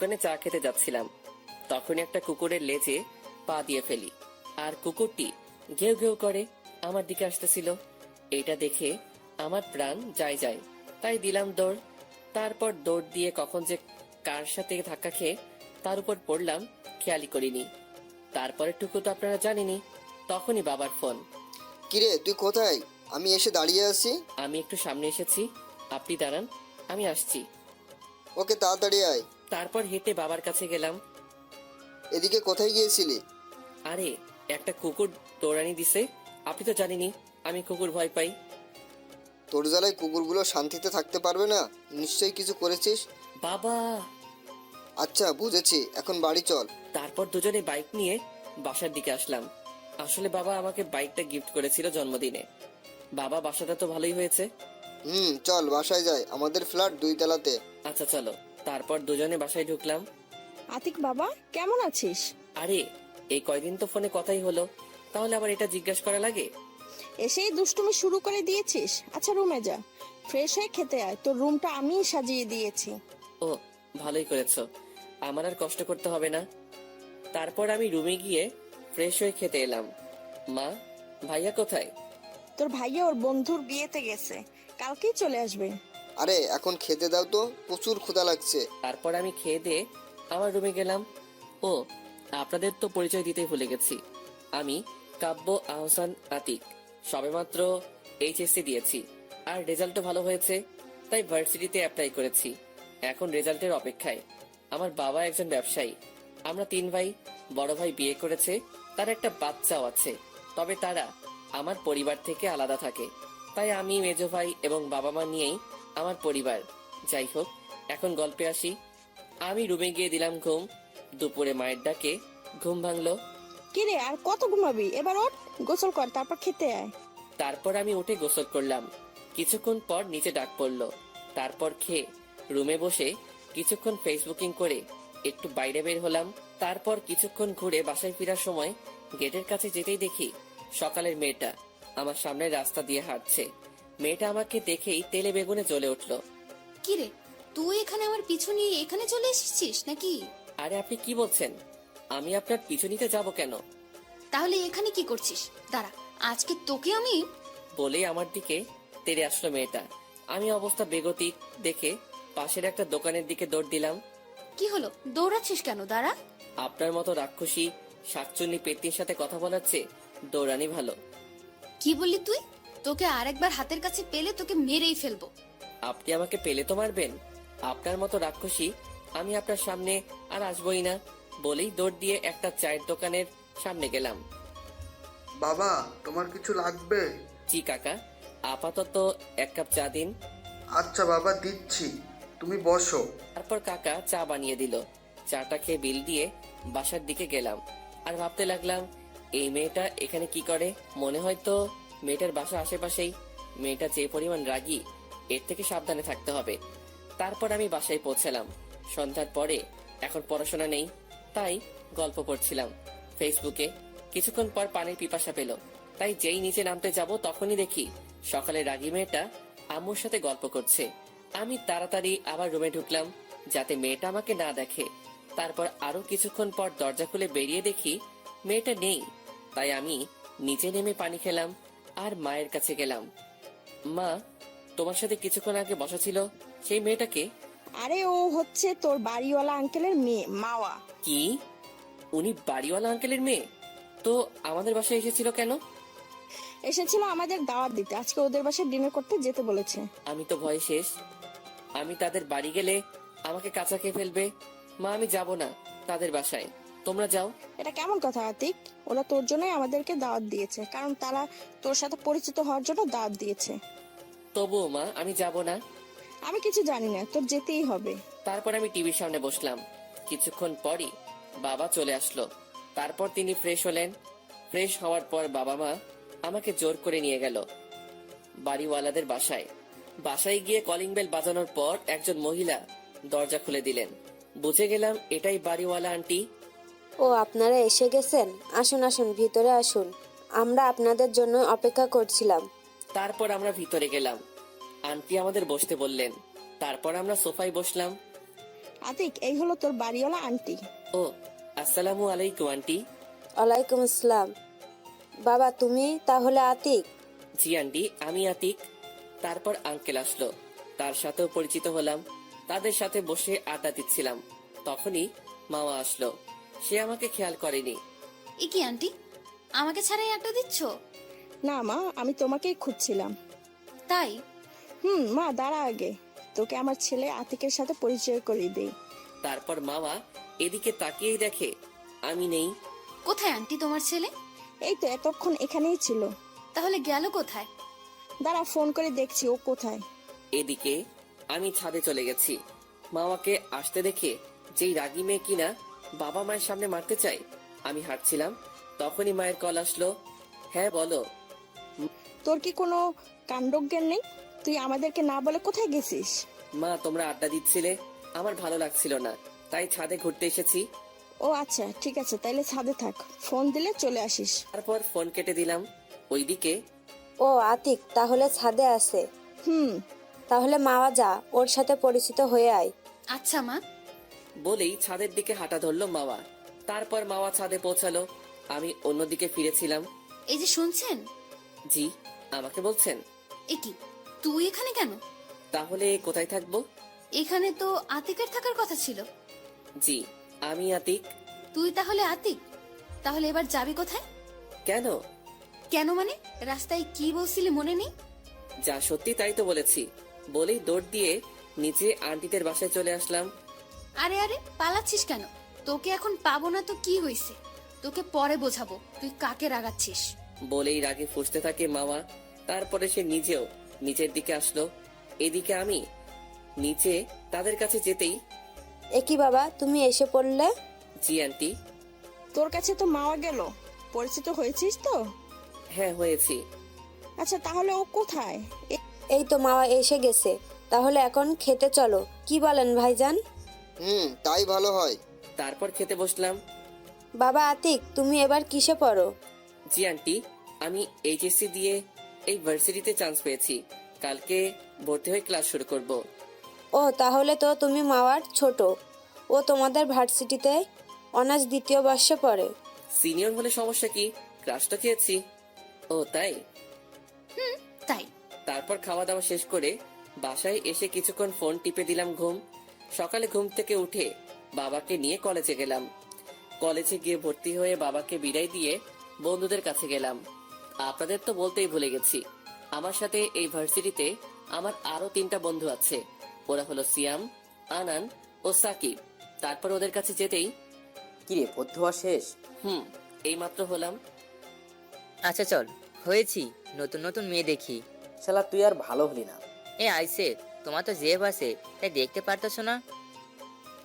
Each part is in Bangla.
দোকানে চা খেতে যাচ্ছিলাম, তখনই একটা কুকুরের লেজে পা দিয়ে ফেলি, আর কুকুরটি ঘেউ ঘেউ করে আমার দিকে আসতেছিল। এটা দেখে আমার প্রাণ যায় যায়, তাই দিলাম দৌড়। তারপর দৌড় দিয়ে কখন যে কার সাথে ধাক্কা খেয়ে তার উপর পড়লাম খেয়ালই করিনি। তারপরে টুকু তো আপনারা জানেনই। তখনই বাবার ফোন। কিরে তুই কোথায়? আমি এসে দাঁড়িয়ে আছি। আমি একটু সামনে এসেছি, আপনি দাঁড়ান, আমি আসছি। ওকে তাড়াতাড়ি আয়। তারপর হেঁটে বাবার কাছে গেলাম। এদিকে কোথায় গিয়েছিলি? আরে, একটা কুকুর দৌড়ানি দিছে। আপনি তো জানেনই আমি কুকুর ভয় পাই। তোর জ্বালায় কুকুরগুলো শান্তিতে থাকতে পারবে না, নিশ্চয়ই কিছু করেছিস। বাবা! আচ্ছা বুঝেছি, এখন বাড়ি চল। তারপর দুজনে বাইক নিয়ে বাসার দিকে আসলাম। আসলে বাবা আমাকে বাইকটা গিফট করেছিল জন্মদিনে। বাবা, বাসাটা তো ভালোই হয়েছে। চল বাসায় যাই, আমাদের ফ্ল্যাট 2 তলাতে। আচ্ছা চলো। তারপর দুজনে বাসায় ঢুকলাম। আতিক বাবা, কেমন আছিস? আরে, এই কয়দিন তো ফোনে কথাই হলো, তাহলে আবার এটা জিজ্ঞাসা করা লাগে? এসেই দুষ্টুমি শুরু করে দিয়েছিস। আচ্ছা রুমে যা, ফ্রেশ হয়ে খেতে আয়, তোর রুমটা আমিই সাজিয়ে দিয়েছি। ও, ভালোই করেছো, আমার আর কষ্ট করতে হবে না। তারপর আমি রুমে গিয়ে ফ্রেশ হয়ে খেতে এলাম। মা, ভাইয়া কোথায়? তোর ভাইয়া ওর বন্ধুর বিয়েতে গেছে, কালকেই চলে আসবে। আরে এখন খেতে দাও তো, প্রচুর ক্ষুধা লাগছে। তারপর আমি খেয়ে দিয়ে আমার রুমে গেলাম। ও, আপনাদের তো পরিচয় দিতেই ভুলে গেছি। আমি কাব্য আহসান আতিক। সবেমাত্র এইচএসসি দিয়েছি, আর রেজাল্টও ভালো হয়েছে, তাই ভার্সিটিতে অ্যাপ্লাই করেছি। এখন রেজাল্টের অপেক্ষায়। আমার বাবা একজন ব্যবসায়ী। আমরা 3 ভাই। বড় ভাই বিয়ে করেছে, তার একটা বাচ্চাও আছে। তবে তারা আমার পরিবার থেকে আলাদা থাকে, তাই আমি মেজো ভাই এবং বাবা মা নিয়েই আমার পরিবার। যাই হোক, এখন গল্পে আসি। আমি রুমে গিয়ে দিলাম ঘুম। দুপুরে মায়ের ডাকে ঘুম ভাঙলো। কিরে আর কত ঘুমাবি? এবার ওঠ, গোসল কর, তারপর খেতে আয়। তারপর আমি উঠে গোসল করলাম। কিছুক্ষণ পর নিচে ডাক পড়লো। তারপর খেয়ে রুমে বসে কিছুক্ষণ ফেসবুকিং করে একটু বাইরে বের হলাম। তারপর কিছুক্ষণ ঘুরে বাসায় ফেরার সময় গেটের কাছে যেতেই দেখি সকালের মেয়েটা আমার সামনের রাস্তা দিয়ে হাঁটছে। মেয়েটা আমাকে দেখেই তেলে বেগুনে জ্বলে উঠলো। কিরে, তুই এখানে আমার পিছু নিয়ে এখানে চলে এসেছিস নাকি? আরে, আপনি কি বলছেন? আমি আপনার পিছু নিতে যাব কেন? তাহলে এখানে কি করছিস? দাঁড়া, আজকে তোকে আমি। বলেই আমার দিকে তেড়ে আসলো মেয়েটা। আমি অবস্থা বেগতিক দেখে পাশের একটা দোকানের দিকে দৌড় দিলাম। কি হলো, দৌড়াচ্ছিস কেন? দাঁড়া। আপনার মতো রাক্ষসী শাকচুন্নি পেতনির সাথে কথা বলার চেয়ে দৌড়ানি ভালো। কি বললি তুই? তোকে আরেকবার হাতের কাছে পেলে তোকে মেরেই ফেলবো। আপনি আমাকে পেলে তো মারবেন? আপনার মতো রাক্ষসী আমি আপনার সামনে আর আসবই না। বলেই দৌড় দিয়ে একটা চায়ের দোকানের সামনে গেলাম। বাবা, তোমার কিছু লাগবে? জি কাকা, আপাতত 1 কাপ চা দিন। আচ্ছা বাবা, দিচ্ছি, তুমি বসো। তারপর কাকা চা বানিয়ে দিল। চাটা খেয়ে বিল দিয়ে বাসার দিকে গেলাম। আর ভাবতে লাগলাম, এই মেয়েটা এখানে কি করে? মনে হয় তো মেয়েটার বাসা আশেপাশেই। মেয়েটা যে পরিমাণ রাগী, এর থেকে সাবধানে থাকতে হবে। তারপর আমি বাসায় পৌঁছালাম সন্ধ্যার পরে। এখন পড়াশোনা নেই, তাই গল্প পড়ছিলাম ফেসবুকে। কিছুক্ষণ পর পানির পিপাসা পেল, তাই যেই নিচে নামতে যাব তখনই দেখি সকালে রাগী মেয়েটা আম্মুর সাথে গল্প করছে। আমি তাড়াতাড়ি আবার রুমে ঢুকলাম যাতে মেয়েটা আমাকে না দেখে। তারপর আরো কিছুক্ষণ পর দরজা খুলে বেরিয়ে দেখি মেয়েটা নেই, তাই আমি নিচে নেমে পানি খেলাম আর মায়ের কাছে গেলাম। মা, তোমার সাথে কিছুক্ষণ আগে বসা ছিল সেই মেয়েটাকে? আরে ও হচ্ছে তোর বাড়িওয়ালা আঙ্কেলের মেয়ে, মাওয়া। কি? উনি বাড়িওয়ালা আঙ্কেলের মেয়ে? তো আমাদের বাসায় এসেছিল কেন? এসেছিল আমাদের দাওয়াত দিতে, আজকে ওদের বাসায় ডিনার করতে যেতে বলেছে। আমি তো ভয় শেষ। আমি তাদের বাড়ি গেলে আমাকে কাঁচা খেয়ে ফেলবে। মা, আমি যাব না তাদের বাসায়, তোমরা যাও। এটা কেমন কথা আতিক? ওরা তোর জন্যই আমাদেরকে দাওয়াত দিয়েছে, কারণ তারা তোর সাথে পরিচিত হওয়ার জন্য দাওয়াত দিয়েছে। তবুও মা, আমি যাব না। আমি কিছু জানি না, তোর যেতেই হবে। তারপর আমি টিভির সামনে বসলাম। কিছুক্ষণ পরই বাবা চলে আসলো। তারপর তিনি ফ্রেশ হলেন। ফ্রেশ হওয়ার পর বাবা মা আমাকে জোর করে নিয়ে গেল বাড়িওয়ালাদের বাসায়। বাসায় গিয়ে কলিং বেল বাজানোর পর একজন মহিলা দরজা খুলে দিলেন। বুঝে গেলাম এটাই বাড়িওয়ালা আন্টি। ও, আপনারা এসে গেছেন? আসুন আসুন, ভিতরে আসুন, আমরা আপনাদের জন্য অপেক্ষা করছিলাম। তারপর আমরা ভিতরে গেলাম। আন্টি আমাদের বসতে বললেন। তারপর আমরা সোফায় বসলাম। আতিক, এই হলো তোর বাড়িওয়ালা আন্টি। ও, আসসালামু আলাইকুম আন্টি। ওয়ালাইকুম আসসালাম। বাবা তুমি তাহলে আতিক? জি আন্টি, আমি আতিক। তারপর আঙ্কেল আসলো, তার সাথেও পরিচিত হলাম। তাদের সাথে বসে আড্ডা দিচ্ছিলাম, তখনই মামা আসলো। সে আমাকে খেয়াল করেনি। এ কি আন্টি, আমাকে ছাড়াই আড্ডা দিচ্ছ? না মা, আমি তোমাকেই খুঁজছিলাম। তাই? মা দাঁড়া, আগে তোকে আমার ছেলে আতিকের সাথে পরিচয় করিয়ে দেই। তারপর মামা এদিকে তাকিয়েই দেখে আমি নেই। কোথায় আন্টি তোমার ছেলে? এই তো এতক্ষণ এখানেই ছিল। তাহলে গেল কোথায়? দাঁড়া, ফোন করে দেখছি ও কোথায়। এদিকে আমি ছাদে চলে গেছি। মামাকে আসতে দেখে যেই রাগী মেয়ে কিনা বাবা মায়ের সামনে মারতে চায়, আমি হাঁটছিলাম, তখনই মায়ের কল আসলো। হ্যাঁ বলো। তোর কি কোনো কাণ্ডজ্ঞান নেই? তুই আমাদেরকে না বলে কোথায় গেছিস? মা, তোমরা আড্ডা দিচ্ছিলে, আমার ভালো লাগছিল না, তাই ছাদে ঘুরতে এসেছি। ও আচ্ছা, ঠিক আছে, তাইলে ছাদে থাক, ফোন দিলে চলে আসিস। তারপর ফোন কেটে দিলাম। ওইদিকে ও আতিক তাহলে ছাদে আছে। হুম তাহলে মাওয়া যা, ওর সাথে পরিচিত হয়ে আয়। আচ্ছা মা। বলেই ছাদের দিকে হাঁটা ধরলো মাওয়া। তারপর মাওয়া ছাদে পৌঁছালো, আমি অন্যদিকে ফিরেছিলাম। এই যে শুনছেন? জি, আমাকে বলছেন? এ কি, তুই এখানে কেন? তাহলে কোথায় থাকবো? এখানে তো আতিকের থাকার কথা ছিল। জি, আমি আতিক। তুই তাহলে আতিক? তাহলে এবার যাবি কোথায়? কেন? কেন মানে? রাস্তায় কি বলছিলি মনে নেই? যা সত্যি তাই তো বলেছি। বলেই দৌড় দিয়ে নিচে আন্টিদের বাসায় চলে আসলাম। আরে আরে, পালাচ্ছিস কেন? তোকে এখন পাবো না তো কি হইছে? তোকে পরে বোঝাবো তুই কাকে রাগাচ্ছিস। বলেই রাগে ফুঁসতে থাকে মামা। তারপরে সে নিজেও নিচের দিকে আসলো। এদিকে আমি নিচে তাদের কাছে যেতেই, এ কি বাবা, তুমি এসে পড়লে? জি আন্টি। তোর কাছে তো মাওয়া গেল, পরিচিত হয়েছিস তো? হ্যাঁ, হয়েছি। আচ্ছা, তাহলে ও কোথায়? এই তো মাওয়া এসে গেছে, তাহলে এখন খেতে চলো, কি বলেন ভাইজান? তাই ভালো হয়। তারপর খেতে বসলাম। বাবা আতিক তুমি এবার কিসে পড়ো? জি আন্টি, আমি এইচএসসি দিয়ে এই ভার্সিটিতে চান্স পেয়েছি। কালকে ভর্তি হয়ে ক্লাস শুরু করব। ও তাহলে তো তুমি মাওয়ার ছোট। ও তোমাদের ভার্সিটিতে অনার্স দ্বিতীয় বর্ষে পড়ে। সিনিয়র হলে সমস্যা কি? ক্লাস তো খেয়েছি। ও তাই? তাই? তারপর খাওয়া দাওয়া শেষ করে বাসায় এসে কিছুক্ষণ ফোন টিপে দিলাম ঘুম। সকালে ঘুম থেকে উঠে বাবাকে নিয়ে কলেজে গেলাম। কলেজে গিয়ে ভর্তি হয়ে বাবাকে বিদায় দিয়ে বন্ধুদের কাছে গেলাম। আপনাদের তো বলতেই ভুলে গেছি, আমার সাথে এই ভার্সিটিতে আমার আরো 3টা বন্ধু আছে। ওরা হলো সিয়াম, আনান ও সাকিব। তারপর ওদের কাছে যেতেই, কিরে ভর্তি হওয়া শেষ? এইমাত্র হলাম। আচ্ছা চল, হয়েছি, নতুন নতুন মেয়ে দেখি। শালা তুই আর ভালো হলি না। এ আইসে, তোমার তো জেব আছে, তাই দেখতে পারতেছো না?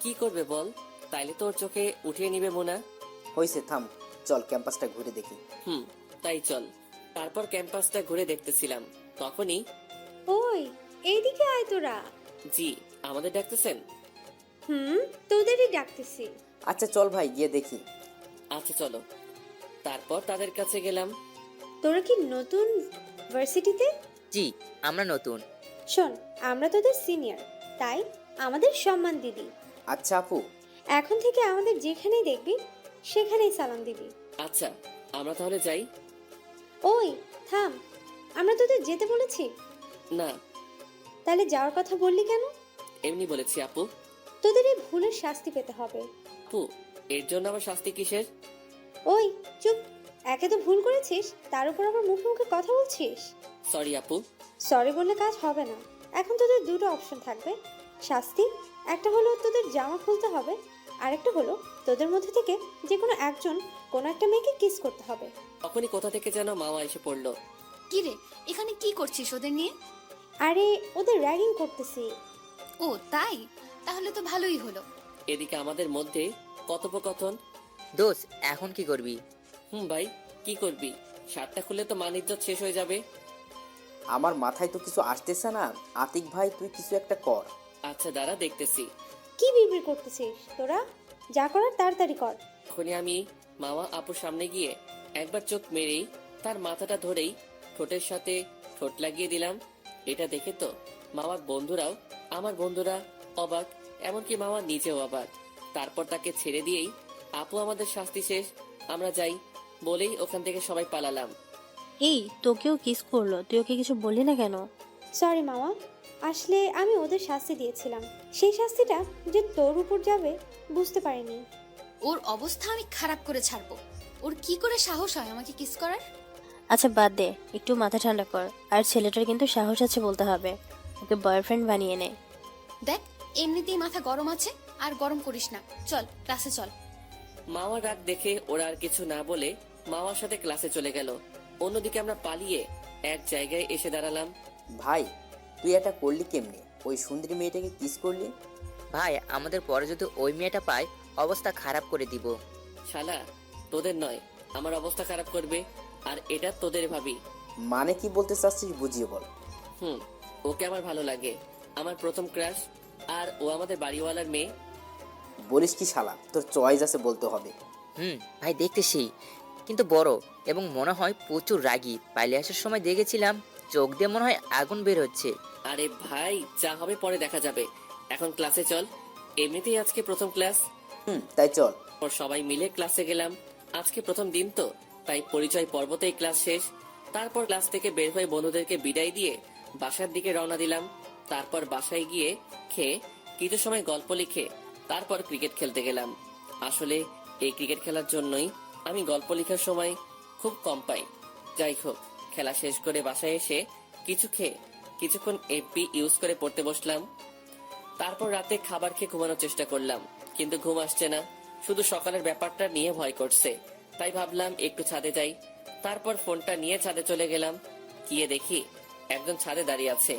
কি করবে বল? তাইলে তোর চোখে উঠিয়ে নিবে মোনা। হয়েছে, থাম, চল ক্যাম্পাসটা ঘুরে দেখি। তাই চল। তারপর ক্যাম্পাসটা ঘুরে দেখতেছিলাম, তখনই ওই এইদিকে আয় তোরা। জি, আমাদের ডাকতেছেন? তোদেরই ডাকতেছি। আচ্ছা চল ভাই গিয়ে দেখি। আচ্ছা চলো। তারপর তাদের কাছে গেলাম। তোরা কি নতুন ভার্সিটিতে? জি, আমরা নতুন। শোন, আমরা তোদের সিনিয়র, তাই আমাদের সম্মান দিবি। আচ্ছা আপু। এখন থেকে আমাদের যেখানেই দেখবি সেখানেই সালাম দিবি। আচ্ছা, আমরা তাহলে যাই। ওই থাম, আমরা তোদের যেতে বলেছি? না, তাহলে যাওয়ার কথা বললি কেন? এমনি বলেছি আপু। তোদের এই ভুলের শাস্তি পেতে হবে। আপু, এর জন্য আমার শাস্তি কিসের? ওই চুপ, একে তো ভুল করেছিস, তার উপর আবার মুখে মুখে কথা বলছিস। সরি আপু। সরি বললে কাজ হবে না। এখন তোদের দুটো অপশন থাকবে শাস্তি। একটা হলো তোদের জামা খুলতে হবে, আরেকটা হলো তোদের মধ্যে থেকে যে কোনো একজন কোনো একটা মেয়েকে কিস করতে হবে। তখনই কোথা থেকে যেন মামা এসে পড়লো। কি রে, এখানে কি করছিস ওদের নিয়ে? আরে ওদের র্যাগিং করতেছি। ও তাই? তাহলে তো ভালোই হলো। এদিকে আমাদের মধ্যে কথোপকথন। দোষ, এখন কি করবি? ভাই, কি করবি? শার্টটা খুললে তো মান ইজ্জত শেষ হয়ে যাবে। আমার মাথায় তো কিছু আসতেছে না। আতিক ভাই তুই কিছু একটা কর। আচ্ছা দাঁড়া, দেখতেছি। কি বিড়বিড় করতেছিস তোরা? যা করার তাড়াতাড়ি কর। তখনই আমি মামা আপুর সামনে গিয়ে একবার চোখ মেরেই তার মাথাটা ধরেই ঠোঁটের সাথে ঠোঁট লাগিয়ে দিলাম। এটা দেখে তো মামার বন্ধুরাও, আমার বন্ধুরা অবাক। এমনকি মামা নিজেও আবার। তারপর তাকে ছেড়ে দিয়েই আপু আমাদের শাস্তি শেষ, আমরা যাই বলেই ওখান থেকে সবাই পালালাম। এই তোকেও কিস করলো, তুই ওকে কিছু বললি না কেন? সরি মামা, আসলে আমি ওদের শাস্তি দিয়েছিলাম, সেই শাস্তিটা যে তোর উপর যাবে বুঝতে পারিনি। ওর অবস্থা আমি খারাপ করে ছাড়বো। ওর কি করে সাহস হয় আমাকে কিস করার? আচ্ছা বাদ দে, একটু মাথা ঠান্ডা কর। আর ছেলেটার কিন্তু সাহস আছে বলতে হবে, ওকে বয়ফ্রেন্ড বানিয়ে নে। দেখ, এমনিতেই মাথা গরম আছে, আর গরম করিস না। চল ক্লাসে চল। মামার রাগ দেখে ওরা আর কিছু না বলে মামার সাথে ক্লাসে চলে গেল। অন্যদিকে আমরা পালিয়ে এক জায়গায় এসে দাঁড়ালাম। ভাই তুই এটা করলি কেমনে? ওই সুন্দরী মেয়েটাকে কিস করলি? ভাই আমাদের পরে যদি ওই মেয়েটা পায় অবস্থা খারাপ করে দিব। শালা, তোদের নয় আমার অবস্থা খারাপ করবে, আর এটা তোদের ভাবি। মানে কি বলতে চাচ্ছিস বুঝিয়ে বল। ওকে আমার ভালো লাগে, আমার প্রথম ক্রাশ, আর ও আমাদের বাড়িওয়ালার মেয়ে। বলিস কি শালা, তোর চয়েস আছে বলতে হবে। ভাই দেখতেছি, কিন্তু বড় এবং মনে হয় প্রচুর রাগী। পাইলে আসার সময় দেখেছিলাম চোখ দিয়ে মনে হয় আগুন বের হচ্ছে। আরে ভাই, যা হবে পরে দেখা যাবে, এখন ক্লাসে চল। এমনিতেই আজকে প্রথম ক্লাস। তাই চল। পর সবাই মিলে ক্লাসে গেলাম। আজকে প্রথম দিন তো, তাই পরিচয় পর্বতেই ক্লাস শেষ। তারপর ক্লাস থেকে বের হয়ে বন্ধুদেরকে বিদায় দিয়ে বাসার দিকে রওনা দিলাম। তারপর বাসায় গিয়ে খেয়ে কিছু সময় গল্প লিখে তারপর ক্রিকেট খেলতে গেলাম। আসলে এই ক্রিকেট খেলার জন্যই আমি গল্প লেখার সময় খুব কম পাই। যাই হোক, খেলা শেষ করে বাসায় এসে কিছু খেয়ে কিছুক্ষণ এপি ইউজ করে পড়তে বসলাম। তারপর রাতে খাবার খেয়ে ঘুমানোর চেষ্টা করলাম, কিন্তু ঘুম আসছে না। শুধু সকালের ব্যাপারটা নিয়ে ভয় করছে, তাই ভাবলাম একটু ছাদে যাই। তারপর ফোনটা নিয়ে ছাদে চলে গেলাম। গিয়ে দেখি একজন ছাদে দাঁড়িয়ে আছে।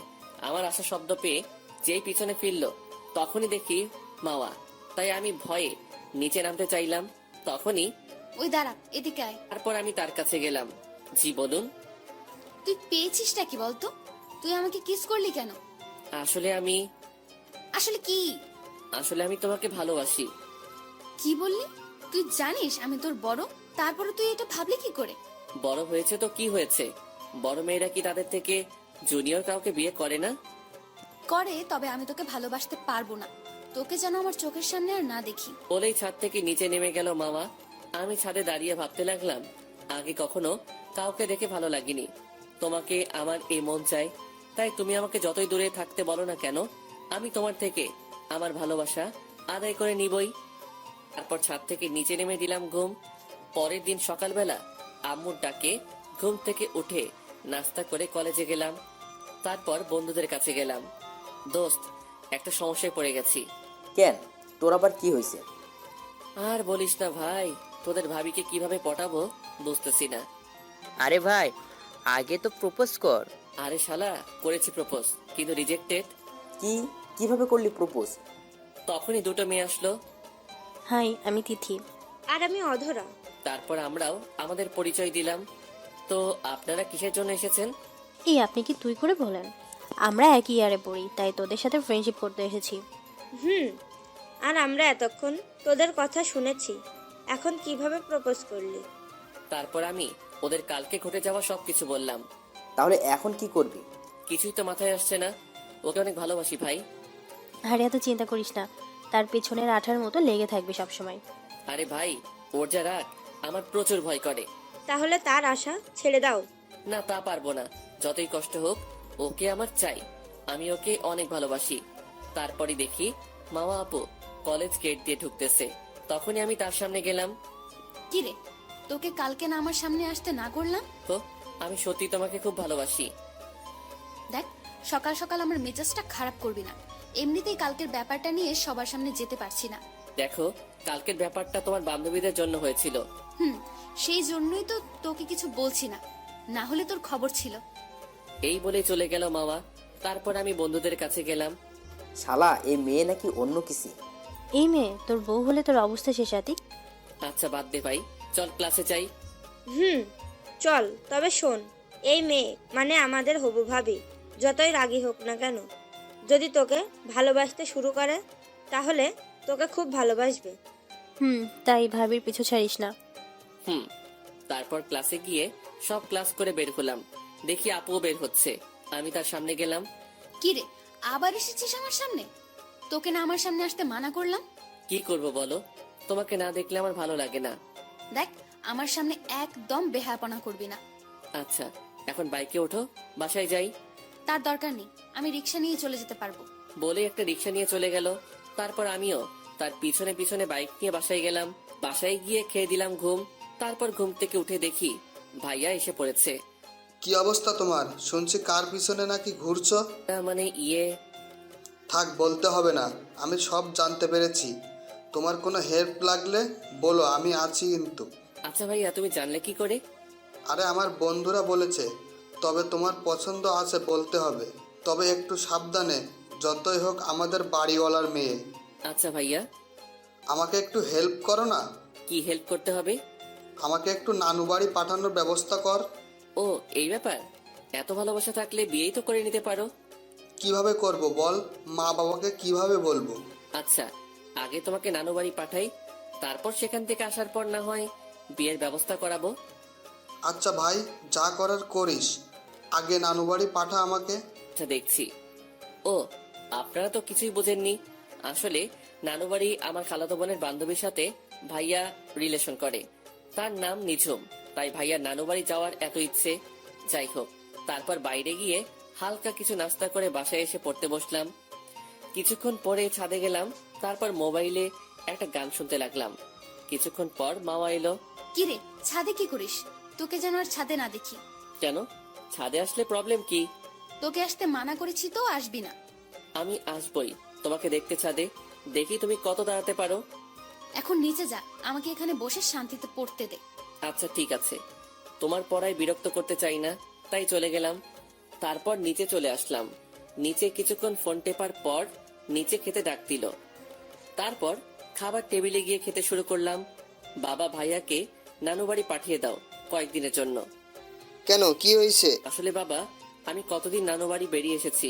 আমার আসা শব্দ পেয়ে যেই পিছনে ফিরলো তখনই দেখি মাওয়া। তাই আমি ভয়ে নিচে নামতে চাইলাম, তখনই ওই দাঁড়া, এদিকে আয়। তারপর আমি তার কাছে গেলাম। জি বলুন। তুই পেয়েছিসটা কি বলতো? তুই আমাকে কিস করলি কেন? আসলে আমি আসলে কি? আসলে আমি তোমাকে ভালোবাসি। কি বললি? তুই জানিস আমি তোর বড়, তারপরে তুই এটা ভাবলি কি করে? বড় হয়েছে তো কি হয়েছে, বড় মেয়েরা কি তাদের থেকে জুনিয়র কাউকে বিয়ে করে না? করে, তবে আমি তোকে ভালোবাসতে পারবো না। তোকে যেন আমার চোখের সামনে আর না দেখি। বলেই ছাদ থেকে নিচে নেমে গেল মামা। আমি ছাদে দাঁড়িয়ে ভাবতে লাগলাম, আগে কখনো কাউকে দেখে ভালো লাগেনি। তোমাকে আমার এই মন চাই, তাই তুমি আমাকে যতই দূরে থাকতে বলো না কেন, আমি তোমার থেকে আমার ভালোবাসা আদায় করে নিবই। তারপর ছাদ থেকে নিচে নেমে দিলাম ঘুম। পরের দিন সকালবেলা আম্মুর ডাকে ঘুম থেকে উঠে নাস্তা করে কলেজে গেলাম। তারপর বন্ধুদের কাছে গেলাম। দোস্ত, একটা সমস্যায় পড়ে গেছি। কেন, তোর আবার কি হয়েছে? আর বলিস না ভাই, তোদের ভাবিকে কিভাবে পটাবো বুঝতেছি না। আরে ভাই আগে তো প্রপোজ কর। আরে শালা, করেছি প্রপোজ, কিন্তু রিজেক্টেড। কিভাবে করলি প্রপোজ? তখনই দুটো মেয়ে আসলো। হাই, আমি তিথি। আর আমি অধরা। তারপর আমরাও আমাদের পরিচয় দিলাম। তো আপনারা কিসের জন্য এসেছেন? এই আপনি কি তুই করে বলেন? আমরা একই ইয়ারে পড়ি, তাই তোদের সাথে ফ্রেন্ডশিপ করতে এসেছি। আর আমরা এতক্ষণ তোদের কথা শুনেছি, এখন কিভাবে প্রপোজ করলি? তারপর আমি ওদের কালকে ঘটে যাওয়া সবকিছু বললাম। তাহলে এখন কি করবি? কিছুই তো মাথায় আসছে না। ওকে অনেক ভালোবাসি ভাই। আরে এত চিন্তা করিস না, তার পেছনের আঠার মতো লেগে থাকবে সবসময়। আরে ভাই, ওর যা রাগ আমার প্রচুর ভয় করে। তাহলে তার আশা ছেড়ে দাও। না, তা পারবো না। যতই কষ্ট হোক ওকে আমার চাই। আমি ওকে অনেক ভালোবাসি। তারপরে দেখি মামা আপু কলেজ গেট দিয়ে ঢুকতেছে। তখনই আমি তার সামনে গেলাম। কি রে, তোকে কালকে না আমার সামনে আসতে না করলাম? তো আমি সত্যি তোমাকে খুব ভালোবাসি। দেখ, সকাল সকাল আমার মেজাজটা খারাপ করবি না। এমনিতেই কালকের ব্যাপারটা নিয়ে সবার সামনে যেতে পারছি না। দেখো, কালকের ব্যাপারটা তোমার বান্ধবীদের জন্য হয়েছিল। সেই জন্যই তো তোকে কিছু বলছি না, না হলে তোর খবর ছিল। এই বলে চলে গেল মামা। তারপর আমি বন্ধুদের কাছে গেলাম। শালা, এই মেয়ে নাকি অন্য কিছু। এই মেয়ে তোর বউ হলে তোর অবস্থা শেষ। আতিক, আচ্ছা বাদ দে ভাই, চল ক্লাসে যাই। চল, তবে শোন, এই মেয়ে মানে আমাদের হবু ভাবি যতই রাগী হোক না কেন, যদি তোকে ভালোবাসতে শুরু করে তাহলে তোকে খুব ভালোবাসবে। তাই ভাবির পিছু ছাড়িস না। তারপর ক্লাসে গিয়ে সব ক্লাস করে বের হলাম। দেখি আপুও বের হচ্ছে। আমি তার সামনে গেলাম। কি রে, আবার এসেছিস আমার সামনে? তোকে না আমার সামনে আসতে মানা করলাম? কি করব বলো, তোমাকে না দেখলে আমার ভালো লাগে না। দেখ, আমার সামনে একদম বেহায়াপনা করবি না। আচ্ছা, এখন বাইকে ওঠো, বাসায় যাই। তার দরকার নেই, আমি রিক্সা নিয়ে চলে যেতে পারবো। বলে একটা রিক্সা নিয়ে চলে গেল। তারপর আমিও তার পিছনে পিছনে বাইক নিয়ে বাসায় গেলাম। বাসায় গিয়ে খেয়ে দিলাম ঘুম। তারপর ঘুম থেকে উঠে দেখি ভাইয়া এসে পড়েছে। কি অবস্থা তোমার? শুনছি কার পিছনে নাকি ঘুরছো। মানে থাক, বলতে হবে না, আমি সব জানতে পেরেছি। তোমার কোনো হেল্প লাগলে বলো, আমি আছি কিন্তু। আচ্ছা ভাইয়া, তুমি জানলে কি করে? আরে আমার বন্ধুরা বলেছে। তবে তোমার পছন্দ আছে বলতে হবে, তবে একটু সাবধানে, যতই হোক আমাদের বাড়িওয়ালার মেয়ে। আচ্ছা ভাইয়া। আমাকে একটু হেল্প করো না। কি হেল্প করতে হবে? আমাকে একটু নানু বাড়ি পাঠানোর ব্যবস্থা কর। ও, এই ব্যাপার? এত ভালোবাসা থাকলে বিয়েই তো করে নিতে পারো। কিভাবে করব বল? মা বাবাকে কিভাবে বলবো? আচ্ছা, আগে তোমাকে নানু বাড়ি পাঠাই, তারপর সেখান থেকে আসার পর না হয় বিয়ের ব্যবস্থা করাবো। আচ্ছা ভাই, যা করার করিস, আগে নানু বাড়ি পাঠা আমাকে। আচ্ছা, দেখছি। ও, আপনারা তো কিছুই বোঝেননি। আসলে নানু বাড়ি আমার খালাতো বোনের বান্ধবীর সাথে ভাইয়া রিলেশন করে। তার নাম নিঝুম, তাই ভাইয়া নানু বাড়ি যাওয়ার এত ইচ্ছে। যাই হোক, তারপর বাইরে গিয়ে হালকা কিছু নাস্তা করে বাসায় এসে পড়তে বসলাম। কিছুক্ষণ পরে ছাদে গেলাম, তারপর মোবাইলে একটা গান শুনতে লাগলাম। কিছুক্ষণ পর মামা এলো। কিরে, ছাদে কি করিস? তোকে যেন আর ছাদে না দেখি। কেন, ছাদে আসলে প্রবলেম কি? তোকে আসতে মানা করেছি তো, আসবি না। আমি আসবই তোমাকে দেখতে ছাদে, দেখি তুমি কত দাঁড়াতে পারো। এখন নিচে যা, আমাকে এখানে বসে শান্তিতে পড়তে দে। আচ্ছা ঠিক আছে, তোমার পড়ায় বিরক্ত করতে চাই না, তাই চলে গেলাম। তারপর নিচে চলে আসলাম। নিচে কিছুক্ষণ ফোন টেপার পর নিচে খেতে ডাক দিল। তারপর খাবার টেবিলে গিয়ে খেতে শুরু করলাম। বাবা ভাইয়াকে নানু বাড়ি পাঠিয়ে দাও কয়েকদিনের জন্য। কেন, কি হয়েছে? আসলে বাবা, আমি কতদিন নানু বাড়ি বেরিয়ে এসেছি,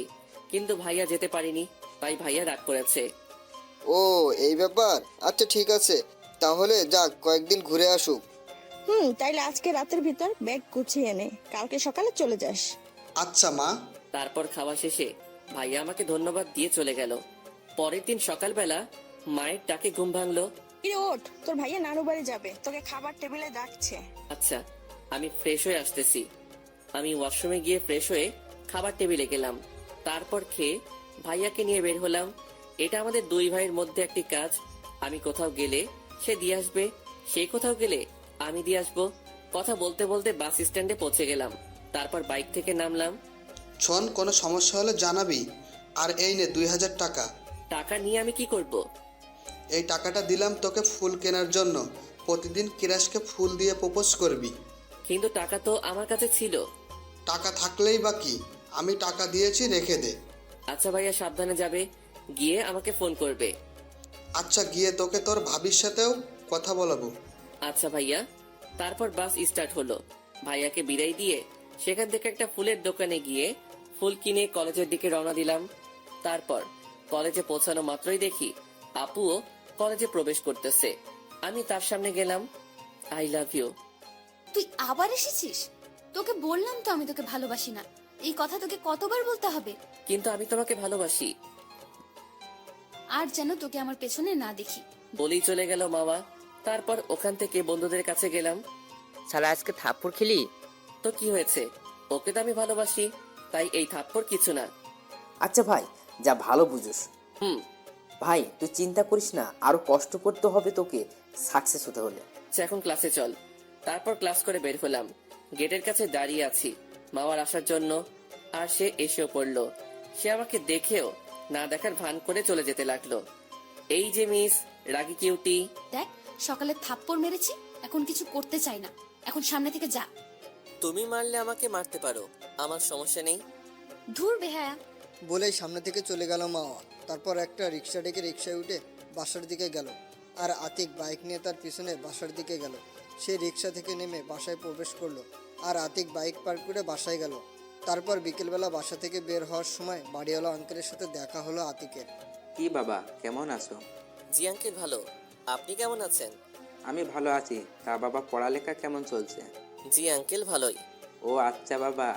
কিন্তু ভাইয়া যেতে পারিনি, তাই ভাইয়া রাগ করেছে। ও, এই ব্যাপার। আচ্ছা ঠিক আছে, তাহলে যাক, কয়েকদিন ঘুরে আসুক। তাইলে আজকে রাতের ভিতর ব্যাগ গুছিয়ে নে, কালকে সকালে চলে যাস। আচ্ছা মা। তারপর খাওয়া শেষে ভাইয়া আমাকে ধন্যবাদ দিয়ে চলে গেল। পরের দিন সকালবেলা মায়ের ডাকে ঘুম ভাঙলো। কিরে ওঠ, তোর ভাইয়া নানু বাড়ি যাবে, তোকে খাবার টেবিলে ডাকছে। আচ্ছা, আমি ফ্রেশ হয়ে আসতেছি। আমি ওয়াশরুমে গিয়ে ফ্রেশ হয়ে খাবার টেবিলে গেলাম। তারপর খেয়ে ভাইয়াকে নিয়ে বের হলাম। এটা আমাদের দুই ভাইয়ের মধ্যে একটি কাজ। আমি কোথাও গেলে সে দিয়ে আসবে, সে কোথাও গেলে আমি দিয়ে আসবো। কথা বলতে বলতে বাস স্ট্যান্ডে পৌঁছে গেলাম। তারপর বাইক থেকে নামলাম। শোন, কোনো সমস্যা হলে জানাবি। আর এই নে 2000 টাকা। টাকা নিয়ে আমি কি করব? এই টাকাটা দিলাম তোকে ফুল কেনার জন্য। প্রতিদিন কিরাশকে ফুল দিয়ে প্রপোজ করবি। কিন্তু টাকা তো আমার কাছে ছিল। টাকা থাকলেই বা কি, আমি টাকা দিয়েছি, রেখে দে। আচ্ছা ভাইয়া, সাবধানে যাবে, গিয়ে আমাকে ফোন করবে। আচ্ছা, গিয়ে তোকে তোর ভাবির সাথেও কথা বলাবো। আচ্ছা ভাইয়া। তারপর বাস স্টার্ট হলো। ভাইয়াকে বিদায় দিয়ে সেখান থেকে একটা ফুলের দোকানে গিয়ে ফুল কিনে কলেজের দিকে রওনা দিলাম। তারপর কলেজে পৌঁছানো মাত্রই দেখি আপুও কলেজে প্রবেশ করতেছে। আমি তার সামনে গেলাম। I love you. তুই আবার এসেছিস? তোকে বললাম তো আমি তোকে ভালোবাসি না। এই কথা তোকে কতবার বলতে হবে? কিন্তু আমি তোমাকে ভালোবাসি। আর যেন তোকে আমার পেছনে না দেখি। বলেই চলে গেল মামা। তারপর ওখান থেকে বন্ধুদের কাছে গেলাম। শালা আজকে থাপ্পড় খেলি? তো কি হয়েছে, ওকে তো আমি ভালোবাসি, তাই এই থাপ্পড় কিছু না। আচ্ছা ভাই, যা ভালো বুঝোস। হুম। ভাই তুই চিন্তা করিস না, আরো কষ্ট করতে হবে তোকে সাকসেস হতে হলে। আচ্ছা, এখন ক্লাসে চল। তারপর ক্লাস করে বের হলাম। গেটের কাছে দাঁড়িয়ে আছি মামার আসার জন্য, আর সে এসেও পড়লো। সে আমাকে দেখেও না দেখার ভান করে চলে যেতে লাগলো। এই যে মিস রাগি কিউটি। দেখ, সকালে থাপ্পড় মেরেছি, এখন কিছু করতে চাই না। এখন সামনে থেকে যা। তুমি মারলে আমাকে মারতে পারো, আমার সমস্যা নেই। ধুর বেহায়া। বলেই সামনে থেকে চলে গেল মাওয়া। তারপর একটা রিক্সা ডেকে রিক্সায় উঠে বাসার দিকে গেল, আর আতিক বাইক নিয়ে তার পিছনে বাসার দিকে গেল। সে রিক্সা থেকে নেমে বাসায় প্রবেশ করলো, আর আতিক বাইক পার্ক করে বাসায় গেল। তারপর বিকেলবেলা বাসা থেকে বের হওয়ার সময় বাড়িওয়ালা আঙ্কেলের সাথে দেখা হলো আতিকের। কি বাবা, কেমন আছো? জি আঙ্কেল, ভালো। আপনি কেমন আছেন? আমি ভালো আছি। তা বাবা, পড়ালেখা কেমন চলছে? জি আঙ্কেল, ভালোই। ও আচ্ছা বাবা,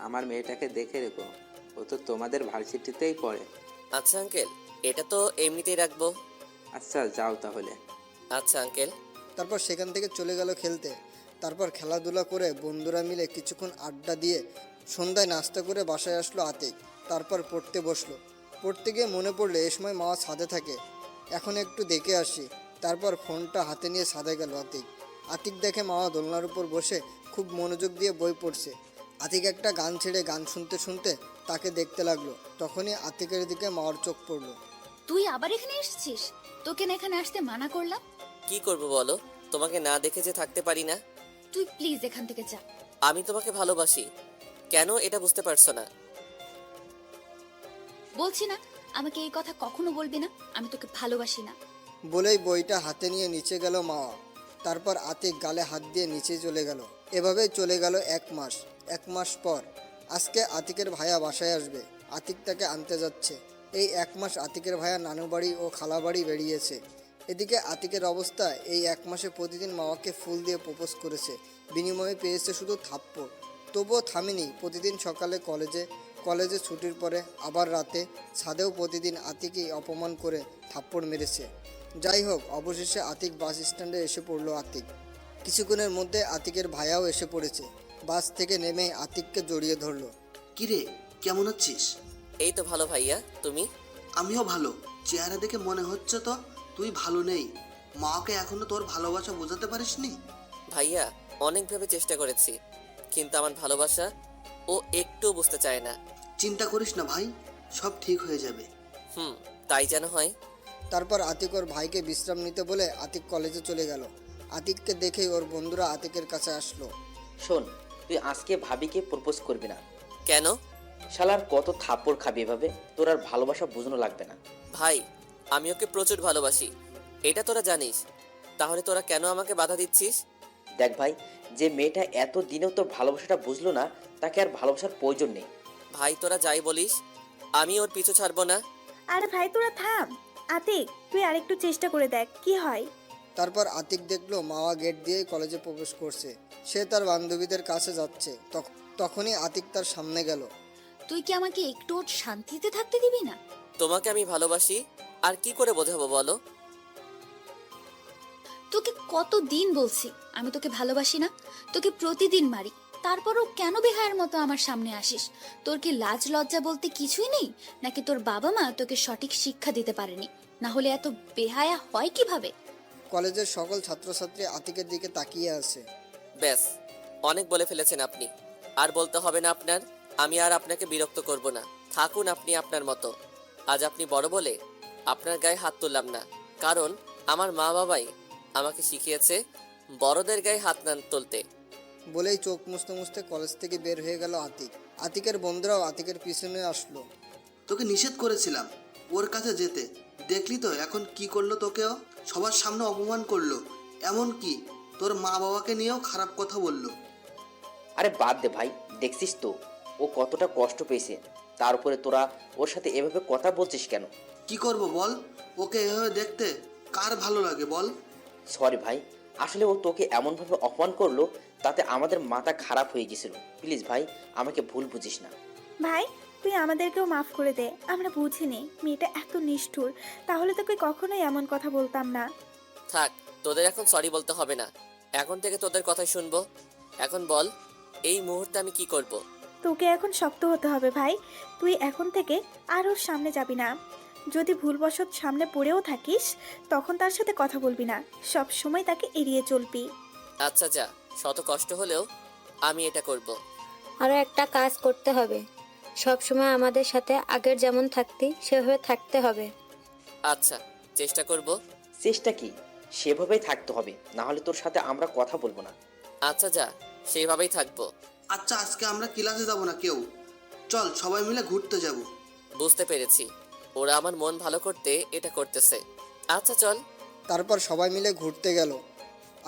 আমার মেয়েটাকে দেখে রেখো, ও তো তোমাদের ভার্সিটিতেই পড়ে। আচ্ছা আঙ্কেল, এটা তো এমনিতেই রাখবো। আচ্ছা যাও তাহলে। আচ্ছা আঙ্কেল। তারপর সেখান থেকে চলে গেল খেলতে। তারপর খেলাধুলা করে বন্ধুরা মিলে কিছুক্ষণ আড্ডা দিয়ে সন্ধ্যায় নাস্তা করে বাসায় আসলো আতিক। তারপর পড়তে বসলো। পড়তে গিয়ে মনে পড়লো এই সময় মাওয়া ছাদে থাকে, এখন একটু দেখে আসি। তারপর ফোনটা হাতে নিয়ে ছাদে গেল আতিক। আতিক দেখে মাওয়া দোলনার উপর বসে খুব মনোযোগ দিয়ে বই পড়ছে। আতিক একটা গান ছেড়ে গান শুনতে শুনতে তাকে দেখতে লাগলো। তখনই আতিকের দিকে মাওয়ার চোখ পড়লো। তুই আবার এখানে এসেছিস? তোকে না এখানে আসতে মানা করলাম। কি করব বলো, তোমাকে না দেখে যে থাকতে পারি না। তুই প্লিজ এখান থেকে যা। আমি তোমাকে ভালোবাসি, কেন এটা বুঝতে পারছো না? বলছি না আমাকে এই কথা কখনো বলবি না, আমি তোকে ভালোবাসি না। বলেই বইটা হাতে নিয়ে নিচে গেল মাওয়া। তারপর আতিক গালে হাত দিয়ে নিচে চলে গেল। এভাবেই চলে গেল 1 মাস। 1 মাস পর আজকে আতিকের ভাইয়া বাসায় আসবে। আতিক তাকে আনতে যাচ্ছে। এই 1 মাস আতিকের ভাইয়া নানু বাড়ি ও খালা বাড়ি বেরিয়েছে। এদিকে আতিকের অবস্থা, এই 1 মাসে প্রতিদিন মাওয়াকে ফুল দিয়ে প্রপোজ করেছে, বিনিময়ে পেয়েছে শুধু থাপ্পড়। তবুও থামেনি। প্রতিদিন সকালে কলেজে ছুটির পরে আবার রাতে ছাদেও প্রতিদিন আতিকই অপমান করে থাপ্পড় মেরেছে। যাই হোক, অবশেষে আতিক বাস স্ট্যান্ডে এসে পড়লো। আতিক কিছুক্ষণের মধ্যে আতিকের ভাইয়াও এসে পড়েছে। বাস থেকে নেমে আতিককে জড়িয়ে ধরলো। কিরে, কেমন আছিস? এই তো ভালো ভাইয়া, তুমি? আমিও ভালো। চেহারা দেখে মনে হচ্ছে তো তুই ভালো নেই। মাকে এখনো তোর ভালোবাসা বোঝাতে পারিসনি? ভাইয়া, অনেকভাবে চেষ্টা করেছি, কিন্তু আমার ভালোবাসা ও একটু বুঝতে চায় না। চিন্তা করিস না ভাই, সব ঠিক হয়ে যাবে। তাই যেন হয়। তারপর আতিক ওর ভাইকে বিশ্রাম নিতে বলে আতিক কলেজে চলে গেল। আতিককে দেখেই ওর বন্ধুরা আতিকের কাছে আসলো। শোন, তুই আজকে ভাবিকে প্রপোজ করবি না। কেন? শালার কত থাপ্পড় খাবি এভাবে, তোর আর ভালোবাসা বোঝানো লাগবে না। ভাই, আমি ওকে প্রচুর ভালোবাসি, এটা তোরা জানিস, তাহলে তোরা কেন আমাকে বাধা দিচ্ছিস? দেখ ভাই, যে মেয়েটা এত দিনেও তোর ভালোবাসাটা বুঝলো না, তাকে আর ভালোবাসার প্রয়োজন নেই। ভাই, তোরা যাই বলিস, আমি ওর পিছু ছাড়বো না। আরে ভাই তোরা থাম। আতিক, তুই আরেকটু চেষ্টা করে দেখ কি হয়। তারপর আতিক দেখলো মাওয়া গেট দিয়ে কলেজে প্রবেশ করছে। সে তার বান্ধবীদের কাছে যাচ্ছে। তখনই আতিক তার সামনে গেল। তুই কি আমাকে একটু শান্তিতে থাকতে দিবি না? তোমাকে আমি ভালোবাসি, আর কি করে বোঝাবো বলো? তোকে কতদিন বলছি আমি তোকে ভালোবাসি না, তোকে প্রতিদিন মারি, তারপরও কেন বেহায়ার মতো আমার সামনে আসিস? তোর কি লাজ লজ্জা বলতে কিছুই নেই? নাকি তোর বাবা মা তোকে সঠিক শিক্ষা দিতে পারেনি? না হলে এত বেহায়া হয় কিভাবে? কলেজের সকল ছাত্রছাত্রী আতিকের দিকে তাকিয়ে আছে। ব্যাস, অনেক বলে ফেলেছেন আপনি, আর বলতে হবে না আপনার। আমি আর আপনাকে বিরক্ত করব না, থাকুন আপনি আপনার মতো। আজ আপনি বড় বলে আপনার গায়ে হাত তুললাম না, কারণ আমার মা বাবাই আমাকে শিখিয়েছে বড়দের গায়ে হাত না তুলতে। বলেই চোখ মুছতে মুছতে কলেজ থেকে বের হয়ে গেল আতিক। আতিকের বন্ধুরাও আতিকের পিছনে আসলো। তোকে নিষেধ করেছিলাম ওর কাছে যেতে, দেখলি তো এখন কি করলো? তোকেও সবার সামনে অপমান করলো, এমন কি তোর মা বাবাকে নিয়েও খারাপ কথা বললো। আরে বাদ দে ভাই, দেখছিস তো ও কতটা কষ্ট পেয়েছে, তার উপরে তোরা ওর সাথে এভাবে কথা বলছিস কেন? কি করব বল, ওকে এভাবে দেখতে কার ভালো লাগে বল? সরি ভাই, আসলে ও তোকে এমনভাবে অপমান করলো, তাতে আমাদের মাথা খারাপ হয়ে গেছিল। প্লিজ ভাই, আমাকে ভুল বুঝিস না। ভাই তুই আমাদেরকেও মাফ করে দে, আমরা বুঝিনি মেয়েটা এত নিষ্ঠুর, তাহলে তোকে কখনোই এমন কথা বলতাম না। থাক, তোদের এখন সরি বলতে হবে না, এখন থেকে তোদের কথাই শুনবো। এখন বল, এই মুহূর্তে আমি কি করব? তোকে এখন শক্ত হতে হবে ভাই। তুই এখন থেকে আর ওর সামনে যাবি না। যদি ভুলবশত সামনে পড়েও থাকিস, তখন তার সাথে কথা বলবি না, সব সময় তাকে এড়িয়ে চলবি। আচ্ছা যা, শত কষ্ট হলেও আমি এটা করব। আরও একটা কাজ করতে হবে, সব সময় আমাদের সাথে আগের যেমন থাকতি সেভাবে থাকতে হবে। আচ্ছা, চেষ্টা করব। চেষ্টা কি, সেভাবেই থাকতে হবে, না হলে তোর সাথে আমরা কথা বলবো না। আচ্ছা যা, সেইভাবেই থাকবো। আচ্ছা, আজকে আমরা ক্লাসে যাব না কেউ, চল সবাই মিলে ঘুরতে যাব। বুঝতে পেরেছি, ওরা আমার মন ভালো করতে এটা করতেছে। আচ্ছা চল। তারপর সবাই মিলে ঘুরতে গেল।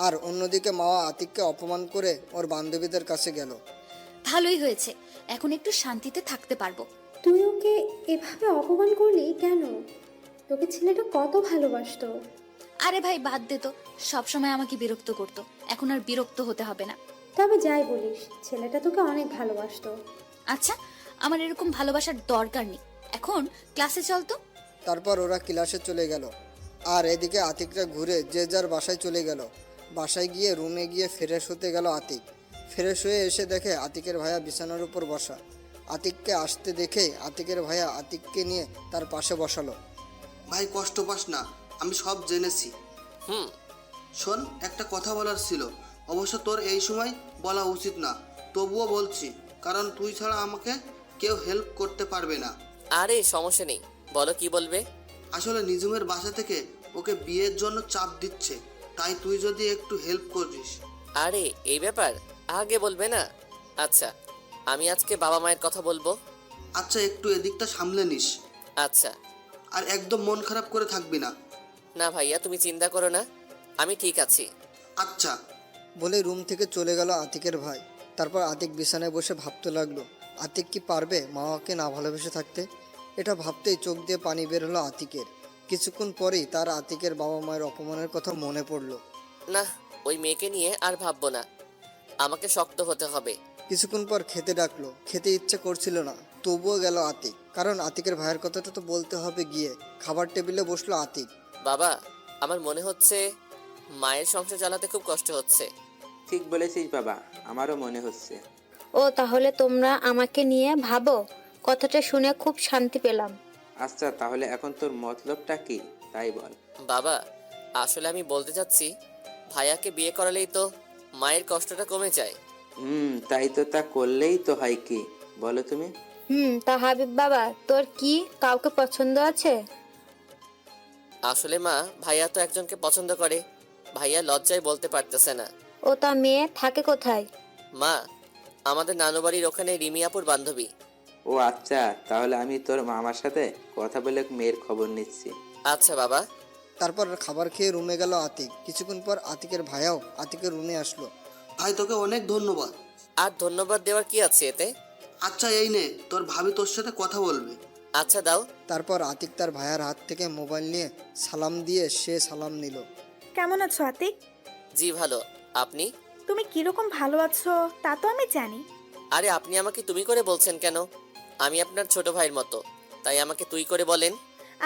আর অন্যদিকে মাওয়া আতিককে অপমান করে ওর বান্ধবীদের কাছে গেল। ভালোই হয়েছে, এখন একটু শান্তিতে থাকতে পারবো। তুই ওকে এভাবে অপমান করলি কেন? তোকে ছেলেটা কত ভালোবাসতো। আরে ভাই বাদ দে তো, সবসময় আমাকে বিরক্ত করতো, এখন আর বিরক্ত হতে হবে না। তবে যাই বলিস, ছেলেটা তোকে অনেক ভালোবাসতো। আচ্ছা, আমার এরকম ভালোবাসার দরকার নেই, এখন ক্লাসে চল তো। তারপর ওরা ক্লাসে চলে গেল। আর এদিকে আতিকরা ঘুরে যে যার বাসায় চলে গেল। বাসায় গিয়ে রুমে গিয়ে ফ্রেশ হতে গেল আতিক। ফ্রেশ হয়ে এসে দেখে আতিকের ভাইয়া বিছানার উপর বসা। আতিককে আসতে দেখে আতিকের ভাইয়া আতিককে নিয়ে তার পাশে বসালো। ভাই কষ্ট পাস না, আমি সব জেনেছি। হুম। শোন, একটা কথা বলার ছিল, অবশ্য তোর এই সময় বলা উচিত না, তবুও বলছি, কারণ তুই ছাড়া আমাকে কেউ হেল্প করতে পারবে না। আরে সমস্যা নেই, বলো কি বলবে। আসলে নিজুমের বাসা থেকে ওকে বিয়ের জন্য চাপ দিচ্ছে, তাই তুই যদি একটু হেল্প করিস। আরে এই ব্যাপার আগে বলবে না? আচ্ছা, আমি আজকে বাবা মায়ের কথা বলবো। আচ্ছা, একটু এদিকটা সামলে নিস। আচ্ছা। আর একদম মন খারাপ করে থাকবি না। না ভাইয়া, তুমি চিন্তা করো না, আমি ঠিক আছি। আচ্ছা। বলে রুম থেকে চলে গেল আতিকের ভাই। তারপর আতিক বিছানায় বসে ভাবতে লাগলো, আতিক কি পারবে মাকে না ভালোবেসে থাকতে? এটা ভাবতেই চোখ দিয়ে পানি বের হলো আতিকের। কিছুক্ষণ পরেই তার আতিকের বাবা মায়ের অপমানের কথা মনে পড়লো। না, ওই মেয়েকে নিয়ে আর ভাববো না, আমাকে শক্ত হতে হবে। কিছুক্ষণ পর খেতে ডাকলো। খেতে ইচ্ছে করছিল না, তবুও গেল আতিক, কারণ আতিকের ভাইয়ের কথাটা তো বলতে হবে গিয়ে। খাবার টেবিলে বসলো আতিক। বাবা, আমার মনে হচ্ছে মায়ের সংসার চালাতে খুব কষ্ট হচ্ছে। ঠিক বলেছিস বাবা, আমারও মনে হচ্ছে। ও তাহলে তোমরা আমাকে নিয়ে ভাবো? কথাটা শুনে খুব শান্তি পেলাম। আচ্ছা, তাহলে এখন তোর মতলবটা কি তাই বল। বাবা, আসলে আমি বলতে চাচ্ছি, ভাইয়াকে বিয়ে করালেই তো মায়ের কষ্টটা কমে যায়। তাই তো, তা করলেই তো হয় কি বলো তুমি? তা হাবিব বাবা, তোর কি কাউকে পছন্দ আছে? আসলে মা, ভাইয়া তো একজনকে পছন্দ করে, ভাইয়া লজ্জায় বলতে পারতেছে না। ও তা মেয়ে থাকে কোথায়? মা, আমাদের নানু বাড়ির ওখানে রিমি আপুর বান্ধবী। ও আচ্ছা, তাহলে আমি তোর মামার সাথে কথা বলে মেয়ের খবর নিচ্ছি। আচ্ছা বাবা। তারপর খাবার খেয়ে রুমে গেল আতিক। কিছুক্ষণ পর আতিকের ভাইয়াও আতিকের রুমে আসলো। ভাই তোকে অনেক ধন্যবাদ। আর ধন্যবাদ দেওয়ার কি আছে এতে? আচ্ছা এই নে, তোর ভাবি তোর সাথে কথা বলবে। আচ্ছা দাও। তারপর আতিক তার ভাইয়ার হাত থেকে মোবাইল নিয়ে সালাম দিয়ে সে সালাম নিল। কেমন আছো আতিক? জি ভালো, আপনি? তুমি কিরকম ভালো আছো তা তো আমি জানি। আরে আপনি আমাকে তুমি করে বলছেন কেন? আমি আপনার ছোট ভাইয়ের মতো, তাই আমাকে তুই করে বলেন।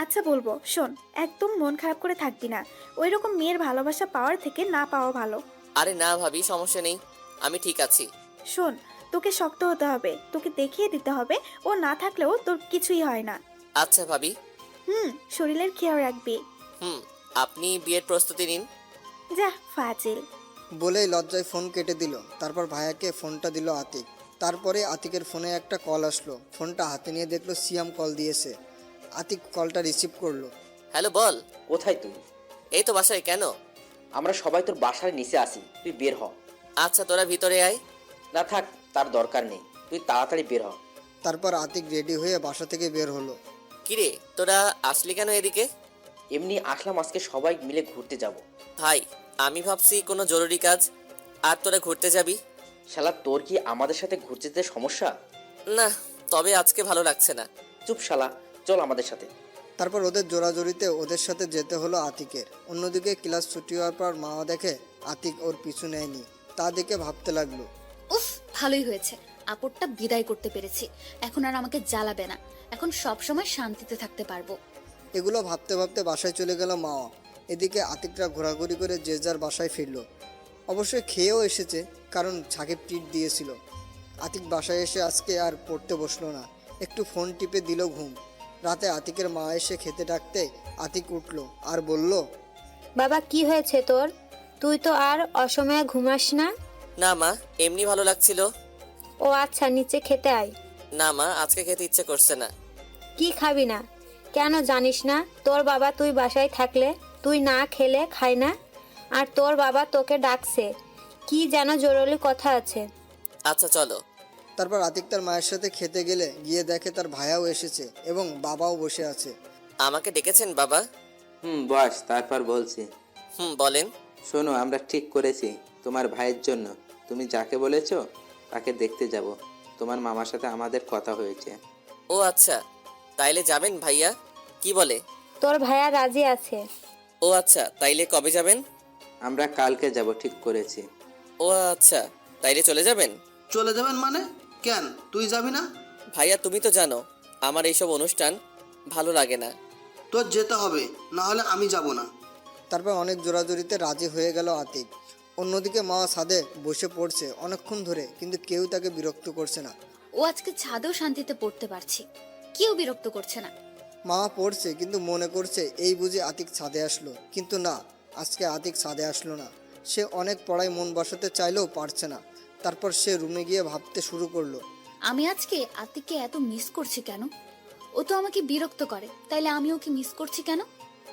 আচ্ছা বলবো, শোন, একদম মন খারাপ করে থাকবি না। ওই রকম মেয়ের ভালোবাসা পাওয়ার থেকে না পাওয়া ভালো। আরে না ভাবি, সমস্যা নেই, আমি ঠিক আছি। শোন, তোকে শক্ত হতে হবে, তোকে দেখিয়ে দিতে হবে ও না থাকলেও তোর কিছুই হয় না। আচ্ছা ভাবি। শরীরের খেয়াল রাখবি। আপনি বিয়ের প্রস্তুতি নিন। যা ফাজিল। বলেই লজ্জায় ফোন কেটে দিল। তারপর ভাইয়াকে ফোনটা দিল আতিক। তারপরে আতিকের ফোনে একটা কল আসলো। ফোনটা হাতে নিয়ে দেখলো সিয়াম কল দিয়েছে। আতিক কলটা রিসিভ করলো। হ্যালো, বল। কোথায় তুই? এই তো বাসায়। কেন? আমরা সবাই তোর বাসার নিচে আসি, তুই বের হ। আচ্ছা, তোরা ভিতরে আয়। না থাক, তার দরকার নেই, তুই তাড়াতাড়ি বের হ। তারপর আতিক রেডি হয়ে বাসা থেকে বের হলো। কিরে, তোরা আসলি কেন এদিকে? এমনি আসলাম, আজকে সবাই মিলে ঘুরতে যাব। ভাই, আমি ভাবছি কোনো জরুরি কাজ, আর তোরা ঘুরতে যাবি। শালা, তোর কি আমাদের সাথে ঘুরতে যেতে সমস্যা? না, তবে আজকে ভালো লাগছে না। চুপ শালা, চল আমাদের সাথে। তারপর ওদের জোরাজোরিতে ওদের সাথে যেতে হলো আতিকের। অন্যদিকে ক্লাস ছুটি হওয়ার পর মা দেখে আতিক ওর পিছু নেয়নি। তা দেখে ভাবতে লাগলো, উফ, ভালোই হয়েছে, আপদটা বিদায় করতে পেরেছি। এখন আর আমাকে জ্বালাবে না, এখন সব সময় শান্তিতে থাকতে পারবো। এগুলো ভাবতে ভাবতে বাসায় চলে গেল মা। এদিকে আতিকরা ঘোরাঘুরি করে যে যার বাসায় ফিরল। অবশ্যই খেয়েও এসেছে, কারণ সাকিব ট্রিট দিয়েছিল। আতিক বাসায় এসে আজকে আর পড়তে বসলো না, একটু ফোন টিপে দিল ঘুম। রাতে আতিকের মা এসে খেতে ডাকতে আতিক উঠল আর বলল, বাবা কি হয়েছে তোর? তুই তো আর অসময়ে ঘুমাস না। না মা, এমনি ভালো লাগছিল। ও আচ্ছা, নিচে খেতে আয়। না মা, আজকে খেতে ইচ্ছে করছে না। কি খাবি না? কেন জানিস না তোর বাবা তুই বাসায় থাকলে তুই না খেলে খায় না? আর তোর বাবা তোকে ডাকছে, কি যেন জরুরি কথা আছে। আচ্ছা চলো। তারপর আতিক তার মায়ের সাথে খেতে গিয়ে দেখে তার ভাইয়াও এসেছে এবং বাবাও বসে আছে। আমাকে ডেকেছেন বাবা? বস, তারপর বলছি। বলেন। শোনো, আমরা ঠিক করেছি তোমার ভাইয়ের জন্য তুমি যাকে বলেছো তাকে দেখতে যাব। তোমার মামার সাথে আমাদের কথা হয়েছে। ও আচ্ছা, তাইলে যাবেন ভাইয়া? কি বলে? তোর ভাইয়া রাজি আছে। ও আচ্ছা, তাইলে কবে যাবেন? আমরা কালকে যাব ঠিক করেছি। ও আচ্ছা, তাইলে চলে যাবেন? চলে যাবেন মানে? কেন, তুই যাবি না? ভাইয়া, তুমি তো জানো আমার এইসব অনুষ্ঠান ভালো লাগে না। তোর যেতে হবে, না হলে আমি যাব না। তারপর অনেক জোরাজুরিতে রাজি হয়ে গেল আতিক। অন্যদিকে মা ছাদে বসে পড়ছে অনেকক্ষণ ধরে, কিন্তু কেউ তাকে বিরক্ত করছে না। ও আজকে ছাদেও শান্তিতে পড়তে পারছি, কেউ বিরক্ত করছে না। মা পড়ছে কিন্তু মনে করছে এই বুঝি আতিক ছাদে আসলো, কিন্তু না, আজকে আতিক ছাদে আসলো না। সে অনেক পড়ায় মন বসাতে চাইলেও পারছে না। তারপর সে রুমে গিয়ে ভাবতে শুরু করলো, আমি আজকে আতিককে এত মিস করছি কেন? ও তো আমাকে বিরক্ত করে, তাইলে আমি ওকে মিস করছি কেন?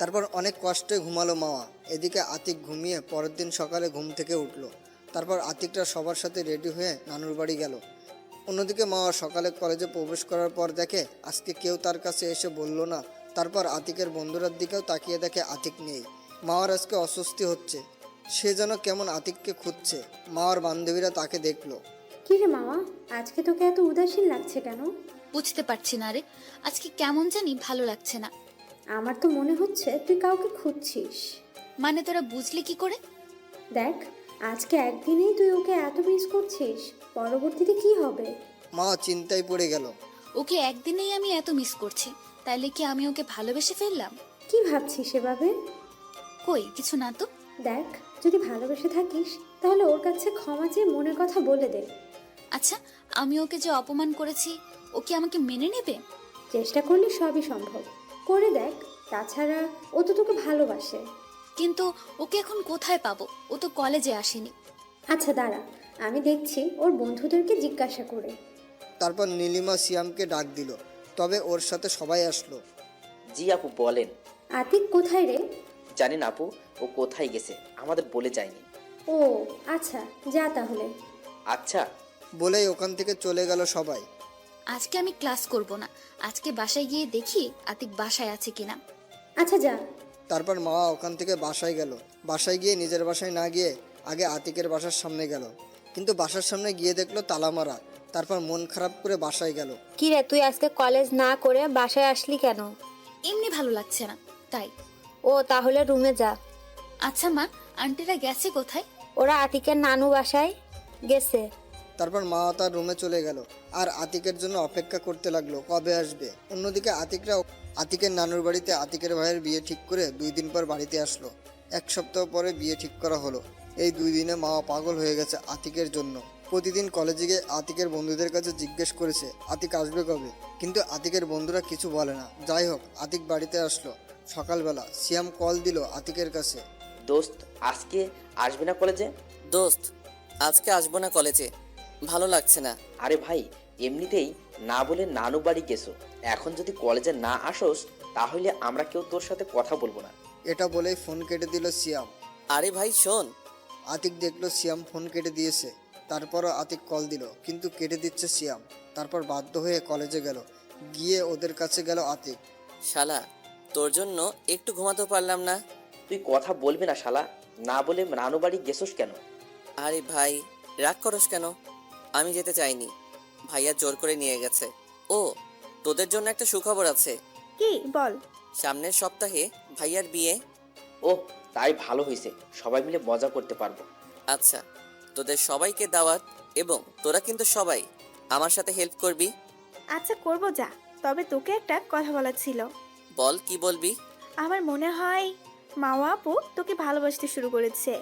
তারপর অনেক কষ্টে ঘুমালো মাওয়া। এদিকে আতিক ঘুমিয়ে পরের দিন সকালে ঘুম থেকে উঠলো। তারপর আতিকটা সবার সাথে রেডি হয়ে নানুর বাড়ি গেল। অন্যদিকে মাওয়া সকালে কলেজে প্রবেশ করার পর দেখে আজকে কেউ তার কাছে এসে বলল না। তারপর আতিকের বন্ধুরার দিকেও তাকিয়ে দেখে আতিক নেই। মাওয়ার আজকে অস্বস্তি হচ্ছে, সে যেন কেমন আতিককে খুঁজছে। মাওয়ার বান্ধবীরা তাকে দেখলো। কি রে মামা, আজকে তোকে এত উদাসীন লাগছে কেন? বুঝতে পারছি না রে, আজকে কেমন জানি ভালো লাগছে না। আমার তো মনে হচ্ছে তুই কাউকে খুঁজছিস। মানে তোরা বুঝলি কি করে? দেখ, আজকে একদিনেই তুই ওকে এত মিস করছিস, পরবর্তীতে কি হবে? মা চিন্তায় পড়ে গেল। ওকে একদিনেই আমি এত মিস করছি, তাইলে কি আমি ওকে ভালোবেসে ফেললাম? কি ভাবছিস এভাবে? কই কিছু না তো। দেখ, যদি ভালোবেসে থাকিস তাহলে ওর কাছে ক্ষমা চেয়ে মনের কথা বলে দে। আচ্ছা, আমি ওকে যে অপমান করেছি, ও কি আমাকে মেনে নেবে? চেষ্টা করলে সবই সম্ভব, করে দেখ। তাছাড়া ও তো তোকে ভালোবাসে। কিন্তু ওকে এখন কোথায় পাবো? ও তো কলেজে আসেনি। আচ্ছা দাঁড়া, আমি দেখছি ওর বন্ধুদেরকে জিজ্ঞাসা করে। তারপর নীলিমা সিয়ামকে ডাক দিল, তবে ওর সাথে সবাই আসলো। জি আপু বলেন। আতিক কোথায় রে? জানি না আপু, ও কোথায় গেছে আমাদের বলে যায়নি। ও আচ্ছা, যা তাহলে। আচ্ছা বলেই ওখান থেকে চলে গেল সবাই। আজকে আমি ক্লাস করব না, আজকে বাসায় গিয়ে দেখি আতিক বাসায় আছে কিনা। আচ্ছা যা। তারপর মা ওখান থেকে বাসায় গেল। বাসায় গিয়ে নিজের বাসায় না গিয়ে আগে আতিকের বাসার সামনে গেল, কিন্তু বাসার সামনে গিয়ে দেখলো তালা মারা। তারপর মন খারাপ করে বাসায় গেল। কি রে, তুই আজকে কলেজ না করে বাসায় আসলি কেন? এমনি ভালো লাগছে না তাই। ও তাহলে রুমে যা। আচ্ছা মা, আন্টিরা গেছে কোথায়? ওরা আতিকের নানু বাসায় গেছে। তারপর মা তার রুমে চলে গেল আর আতিকের জন্য অপেক্ষা করতে লাগলো কবে আসবে। অন্যদিকে আতিকের নানুর বাড়িতে আতিকের ভাইয়ের বিয়ে ঠিক করে 2 দিন পর বাড়িতে আসলো। 1 সপ্তাহ পরে বিয়ে ঠিক করা হলো। এই 2 দিনে মা পাগল হয়ে গেছে আতিকের জন্য। প্রতিদিন কলেজে গিয়ে আতিকের বন্ধুদের কাছে জিজ্ঞেস করেছে আতিক আসবে কবে, কিন্তু আতিকের বন্ধুরা কিছু বলে না। যাই হোক, আতিক বাড়িতে আসলো। সকালবেলা সিয়াম কল দিল আতিকের কাছে। দোস্ত, আজকে আসবি না কলেজে? দোস্ত, আজকে আসবো না কলেজে, ভালো লাগছে না। আরে ভাই, এমনিতেই না বলে নানু বাড়ি গেছো, এখন যদি কলেজে না আসোস তাহলে আমরা কেউ তোর সাথে কথা বলবো না। এটা বলেই ফোন কেটে দিল সিয়াম। আরে ভাই শোন। আতিক দেখলো সিয়াম ফোন কেটে দিয়েছে। তারপরও আতিক কল দিল, কিন্তু কেটে দিচ্ছে সিয়াম। তারপর বাধ্য হয়ে কলেজে গেল। গিয়ে ওদের কাছে গেল আতিক। শালা, তোর জন্য একটু ঘুমাতে পারলাম না। তুই কথা বলবি না শালা, না বলে নানু বাড়ি গেছোস কেন? আরে ভাই, রাগ করস কেন? আমি যেতে চাইনি, ভাইয়া জোর করে নিয়ে গেছে। ও, তোদের জন্য একটা সুখবর আছে। কি বল? সামনের সপ্তাহে ভাইয়ার বিয়ে। ও তাই ভালো হয়েছে, সবাই মিলে মজা করতে পারবো। আচ্ছা, তোদের সবাইকে দাওয়াত, এবং তোরা কিন্তু সবাই আমার সাথে হেল্প করবি। আচ্ছা করবো, যা। তবে তোকে একটা কথা বলার ছিল। বল, কি বলবি? আমার মনে হয় মাওয়া আপু তোকে ভালোবাসতে শুরু করেছে।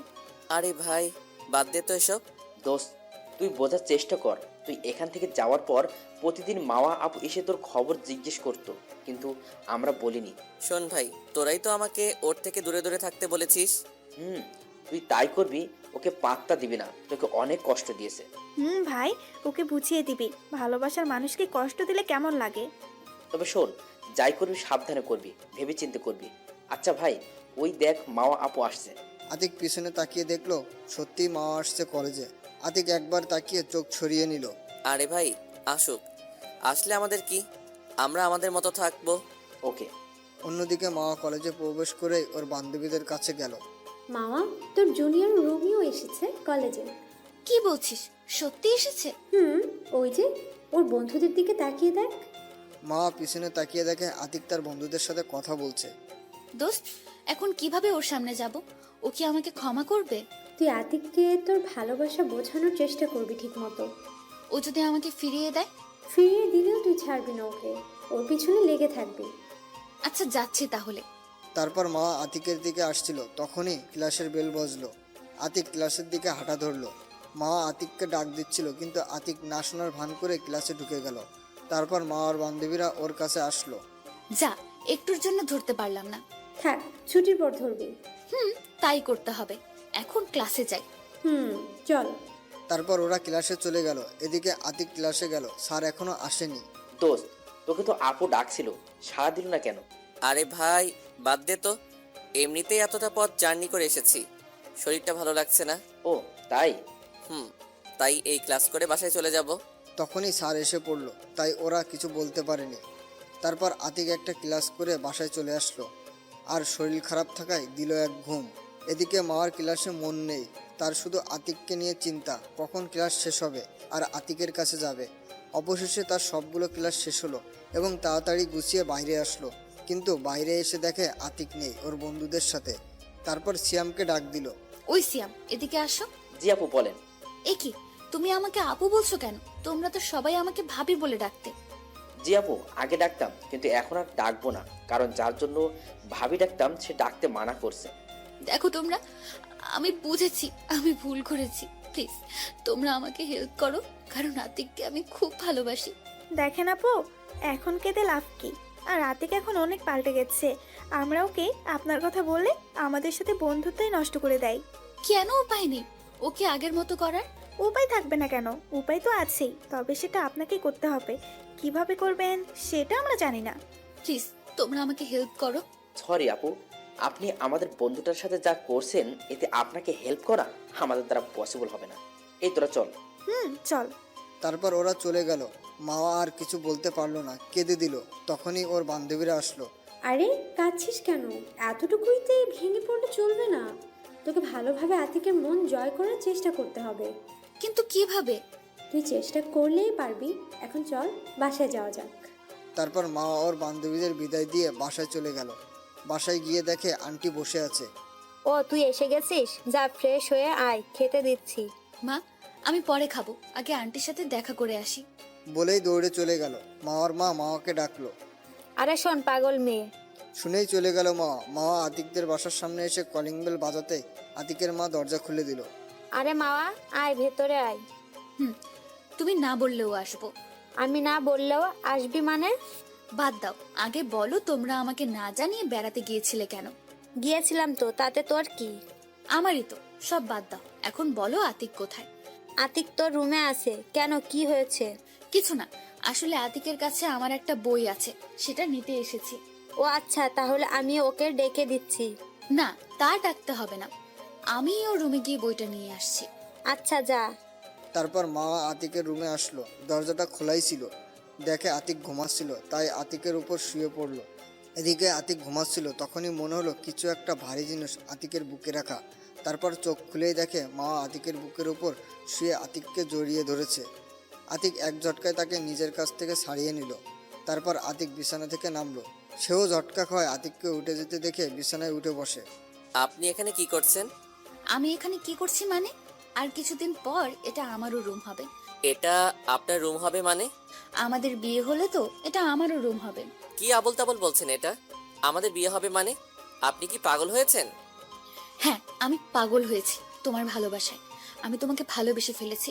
আরে ভাই, বাদ দে তো এসব। দোস্ত, তুই বোঝার চেষ্টা কর। তুই এখান থেকে যাওয়ার পর প্রতিদিন মাওয়া আপু এসে তোর খবর জিজ্ঞেস করতো, কিন্তু আমরা বলিনি। শোন ভাই, তোরাই তো আমাকে ওর থেকে দূরে দূরে থাকতে বলেছিস। তুই তাই করবি, ওকে পাত্তা দিবি না, তোকে অনেক কষ্ট দিয়েছে। ভাই, ওকে বুঝিয়ে দিবি ভালোবাসার মানুষকে কষ্ট দিলে কেমন লাগে। তবে শোন, যাই করবি সাবধানে করবি, ভেবে চিন্তে করবি। আচ্ছা ভাই, ওই দেখ মাওয়া আপু আসছে। আতিক পিছনে তাকিয়ে দেখলো সত্যি মা আসছে কলেজে। আতিক একবার তাকিয়ে চোখ সরিয়ে নিল। আরে ভাই, আসুক, আসলে আমাদের কি, আমরা আমাদের মতো থাকবো। ওকে। অন্যদিকে মা কলেজে প্রবেশ করে ওর বান্ধবীদের কাছে গেল। মামা, তোর জুনিয়র রোমিও এসেছে কলেজে। কি বলছিস, সত্যি এসেছে? ওই যে ওর বন্ধুদের দিকে তাকিয়ে দেখ। মা পিছনে তাকিয়ে দেখে আতিক তার বন্ধুদের সাথে কথা বলছে। দোস্ত, এখন কিভাবে ওর সামনে যাব? ও কি আমাকে ক্ষমা করবে? তুই আতিককে তোর ভালোবাসা বোঝানোর চেষ্টা করবি ঠিক মতো। ও যদি আমাকে ফিরিয়ে দেয়? ফিরিয়ে দিলেও তুই ছাড়বি না ওকে, ওর পিছনে লেগে থাকবি। আচ্ছা যাচ্ছি তাহলে। তারপর মা আতিকের দিকে আসছিল, তখনই ক্লাসের বেল বাজলো। আতিক ক্লাসের দিকে হাঁটা ধরলো। মা আতিককে ডাক দিচ্ছিল, কিন্তু আতিক না শোনার ভান করে ক্লাসে ঢুকে গেল। তারপর মা আর বান্ধবীরা ওর কাছে আসলো। যা, একটুর জন্য ধরতে পারলাম না। থাক, ছুটির পর ধরবি। তাই করতে হবে। এখন ক্লাসে যাই। চল। তারপর ওরা ক্লাসে চলে গেল। এদিকে আতিক ক্লাসে গেল, স্যার এখনো আসেনি। দোস্ত, তোকে তো আপু ডাকছিল, সাড়া দিল না কেন? আরে ভাই বাদ দে তো, এমনিতেই এতটা পথ জার্নি করে এসেছি, শরীরটা ভালো লাগছে না। ও তাই? তাই এই ক্লাস করে বাসায় চলে যাব। তখনই স্যার এসে পড়লো, তাই ওরা কিছু বলতে পারেনি। তারপর আতিক একটা ক্লাস করে বাসায় চলে আসলো, আর শরীর খারাপ থাকায় দিল এক ঘুম। এদিকে মাওয়ার ক্লাসে মন নেই, তার শুধু আতিককে নিয়ে চিন্তা, কখন ক্লাস শেষ হবে আর আতিকের কাছে যাবে। অবশেষে তার সবগুলো ক্লাস শেষ হলো এবং তাড়াতাড়ি গুছিয়ে বাইরে আসলো, কিন্তু বাইরে এসে দেখে আতিক নেই, ওর বন্ধুদের সাথে। তারপর সিয়ামকে ডাক দিল। ওই সিয়াম, এদিকে আসো। জি আপু বলেন। এ কি, তুমি আমাকে আপু বলছো কেন? তোমরা তো সবাই আমাকে ভাবি বলে ডাকতে। জি আপু, আগে ডাকতাম, কিন্তু এখন আর ডাকবো না, কারণ যার জন্য ভাবি ডাকতাম সে ডাকতে মানা করছে। দেখো তোমরা, আমি বুঝেছি আমি ভুল করেছি। প্লিজ তোমরা আমাকে হেল্প করো, কারণ আতিককে আমি খুব ভালোবাসি। দেখেন আপু, এখন কেঁদে লাভ কি? আর আতিক এখন অনেক পাল্টে গেছে। আমরা ওকে আপনার কথা বললে আমাদের সাথে বন্ধুত্বই নষ্ট করে দেয়। কেন উপায় নেই ওকে আগের মতো করার? উপায় থাকবে না কেন? উপায় তো আছেই, তবে সেটা আপনাকেই করতে হবে। কিভাবে করবেন সেটা আমরা জানি না। প্লিজ তোমরা আমাকে হেল্প করো। সরি আপু, আপনি আমাদের বন্ধুটার সাথে যা করছেন, এতে আপনাকে হেল্প করা আমাদের দ্বারা পসিবল হবে না। এই তোরা চল। চল। তারপর ওরা চলে গেল। মাওয়া আর কিছু বলতে পারলো না, কেঁদে দিল। তখনই ওর বান্ধবীরা আসলো। আরে কাঁদছিস কেন? এতটুকুইতে ভেঙে পড়লে চলবে না। তোকে ভালোভাবে আতিকের মন জয় করার চেষ্টা করতে হবে। কিন্তু কিভাবে? তুই চেষ্টা করলেই পারবি। এখন চল, বাসায় যাওয়া যাক। তারপর মা ওর বান্ধবীদের বিদায় দিয়ে বাসায় চলে গেল। বাসায় গিয়ে দেখে আন্টি বসে আছে। ও তুই এসে গেছিস? যা ফ্রেশ হয়ে আয়, খেতে দিচ্ছি। মা, আমি পরে খাবো, আগে আন্টির সাথে দেখা করে আসি। বলেই দৌড়ে চলে গেল। মাওয়ার মা মাওয়াকে ডাকলো। আরে শোন পাগল মেয়ে। শুনেই চলে গেল মাওয়া। মাওয়া আতিকদের বাসার সামনে এসে কলিং বেল বাজাতে আতিকের মা দরজা খুলে দিল। আরে মাওয়া, আয় ভেতরে আয়। তুমি না বললেও আসবো। আমি না বললেও আসবি মানে? বাদ দাও, আগে বলো তোমরা আমাকে না জানিয়ে বেড়াতে গিয়েছিলে কেন? গিয়েছিলাম তো, তাতে তোর কি? আমারই তো, সব বাদ দাও। এখন বলো আতিক কোথায়? আতিক তোর রুমে আছে। কেন, কি হয়েছে? কিছু না, আসলে আতিকের কাছে আমার একটা বই আছে, সেটা নিতে এসেছি। ও আচ্ছা, তাহলে আমি ওকে ডেকে দিচ্ছি। না, তা ডাকতে হবে না, আমি ওর রুমে গিয়ে বইটা নিয়ে আসছি। আচ্ছা যা। তারপর মা আতিকের রুমে আসলো। দরজাটা খোলাই ছিল। দেখে আতিক ঘুমাচ্ছিল, তাই আতিকের উপর শুয়ে পড়লো। এদিকে আতিক ঘুমাচ্ছিল, তখনই মনে হলো কিছু একটা ভারী জিনিস আতিকের বুকে রাখা। তারপর চোখ খুলেই দেখে মা আতিকের বুকের উপর শুয়ে আতিককে জড়িয়ে ধরেছে। আতিক এক ঝটকায় তাকে নিজের কাছ থেকে ছাড়িয়ে নিল। তারপর আতিক বিছানা থেকে নামলো। সেও ঝটকা খায় আতিককে উঠে যেতে দেখে বিছানায় উঠে বসে। আপনি এখানে কি করছেন? আমি এখানে কি করছি মানে? আর কিছুদিন পর এটা আমারও রুম হবে। এটা আপনার রুম হবে মানে? আমাদের বিয়ে হলে তো এটা আমারও রুম হবে। কি আবল তাবল বলছেন? এটা আমাদের বিয়ে হবে মানে? আপনি কি পাগল হয়েছেন? হ্যাঁ, আমি পাগল হয়েছি তোমার ভালোবাসায়। আমি তোমাকে ভালোবেসে ফেলেছি।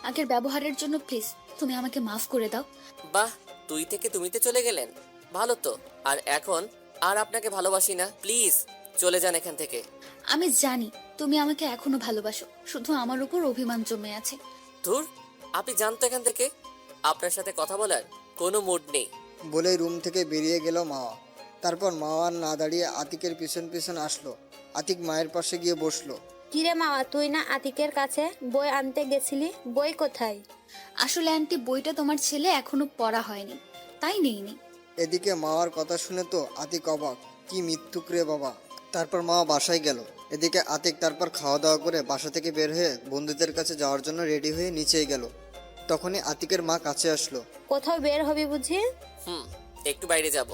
আগের ব্যবহারের জন্য প্লিজ তুমি আমাকে মাফ করে দাও। বাহ, তুই থেকে তুমিতে চলে গেলেন, ভালো তো। আর এখন আর আপনাকে ভালোবাসি না, প্লিজ চলে যান এখান থেকে। আমি জানি তুমি আমাকে এখনো ভালোবাসো, শুধু আমার উপর অভিমান জমে আছে। ধুর, আপনি জানতো এখান থেকে, আপনার সাথে কথা বলার কোনো মুড নেই। বলেই রুম থেকে বেরিয়ে গেল মাওয়া। তারপর মাওয়ার না দাঁড়িয়ে আতিকের পিছন পিছন আসলো। আতিক মায়ের পাশে গিয়ে বসলো। কিরে মাওয়া, তুই না আতিকের কাছে বই আনতে গেছিলি? বই কোথায়? আসলে আন্টি, বইটা তোমার ছেলে এখনো পড়া হয়নি, তাই নেইনি। এদিকে মাওয়ার কথা শুনে তো আতিক অবাক, কি মৃত্যুক রে বাবা। তারপর মা বাসায় গেল। এদিকে আতিক তারপর খাওয়া দাওয়া করে বাসা থেকে বের হয়ে বন্ধুদের কাছে যাওয়ার জন্য রেডি হয়ে নিচেই গেল। তখনই আতিকের মা কাছে আসলো। কোথাও বের হবি বুঝি? একটু বাইরে যাব।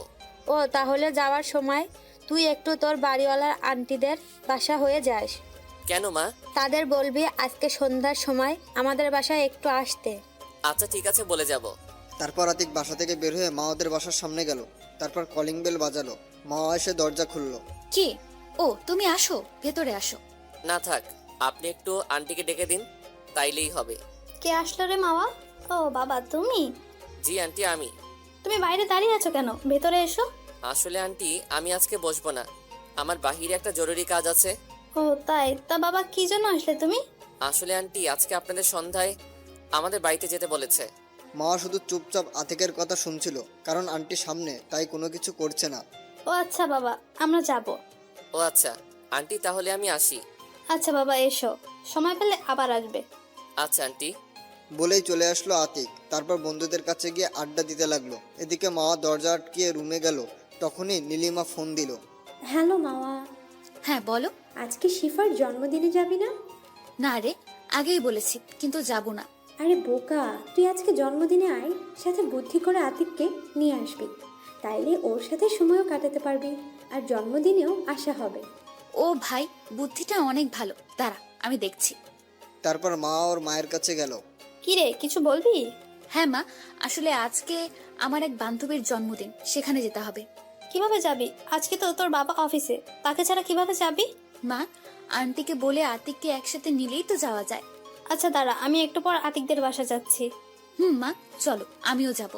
ও, তাহলে যাওয়ার সময় তুই একটু তোর বাড়িওয়ালার আন্টিদের বাসা হয়ে যাস। কেন মা? তাদের বলবি আজকে সন্ধ্যার সময় আমাদের বাসায় একটু আসতে। আচ্ছা ঠিক আছে, বলে যাব। তারপর আতিক বাসা থেকে বের হয়ে মা ওদের বাসার সামনে গেল। তারপর কলিং বেল বাজালো। মাওয়া এসে দরজা খুললো। কে? ও তুমি আসো, ভেতরে আসো। না থাক, আপনি একটু আন্টিকে ডেকে দিন, তাইলেই হবে। কে আসলো রে মাওয়া? ও বাবা তুমি? জি আন্টি, আমি। তুমি বাইরে দাঁড়িয়ে আছো কেন? ভেতরে এসো। আসলে আন্টি, আমি আজকে বসবো না, আমার বাহিরে একটা জরুরি কাজ আছে। ও তাই? তা বাবা কি জন্য আসলে তুমি? আসলে আন্টি, আজকে আপনাদের সন্ধ্যায় আমাদের বাড়িতে যেতে বলেছে। মাওয়া শুধু চুপচাপ আতিকের কথা শুনছিল, কারণ আন্টি সামনে, তাই কোনো কিছু করছে না। ও আচ্ছা বাবা, আমরা যাব। ও আচ্ছা আন্টি, তাহলে আমি আসি। আচ্ছা বাবা এসো, সময় পেলে আবার আসবে। আচ্ছা আন্টি। বলেই চলে আসলো আতিক। তারপর বন্ধুদের কাছে গিয়ে আড্ডা দিতে লাগলো। এদিকে মাওয়া দরজা আটকিয়ে রুমে গেল। তখনই নীলিমা ফোন দিল। হ্যালো মাওয়া, হ্যাঁ বলো। আজকে শিফার জন্মদিনে যাবি না? না রে, আগেই বলেছি, কিন্তু যাব না। আরে বোকা, তুই আজকে জন্মদিনে আয়, সাথে বুদ্ধি করে আতিককে নিয়ে আসবি, তাইলে ওর সাথে সময়ও কাটাতে পারবি আর জন্মদিনেও আসা হবে। ও ভাই, বুদ্ধিটা অনেক ভালো, দাঁড়া আমি দেখছি। তারপর মা ওর মায়ের কাছে গেল। কি রে, কিছু বলবি? হ্যাঁ মা, আসলে আজকে আমার এক বান্ধবীর জন্মদিন, সেখানে যেতে হবে। কিভাবে যাবি? আজকে তো তোর বাবা অফিসে, তাকে ছাড়া কিভাবে যাবি? মা, আন্টিকে বলে আতিককে একসাথে নিলেই তো যাওয়া যায়। আচ্ছা দাঁড়া, আমি একটু পর আতিকদের বাসা যাচ্ছি। মা চলো, আমিও যাব।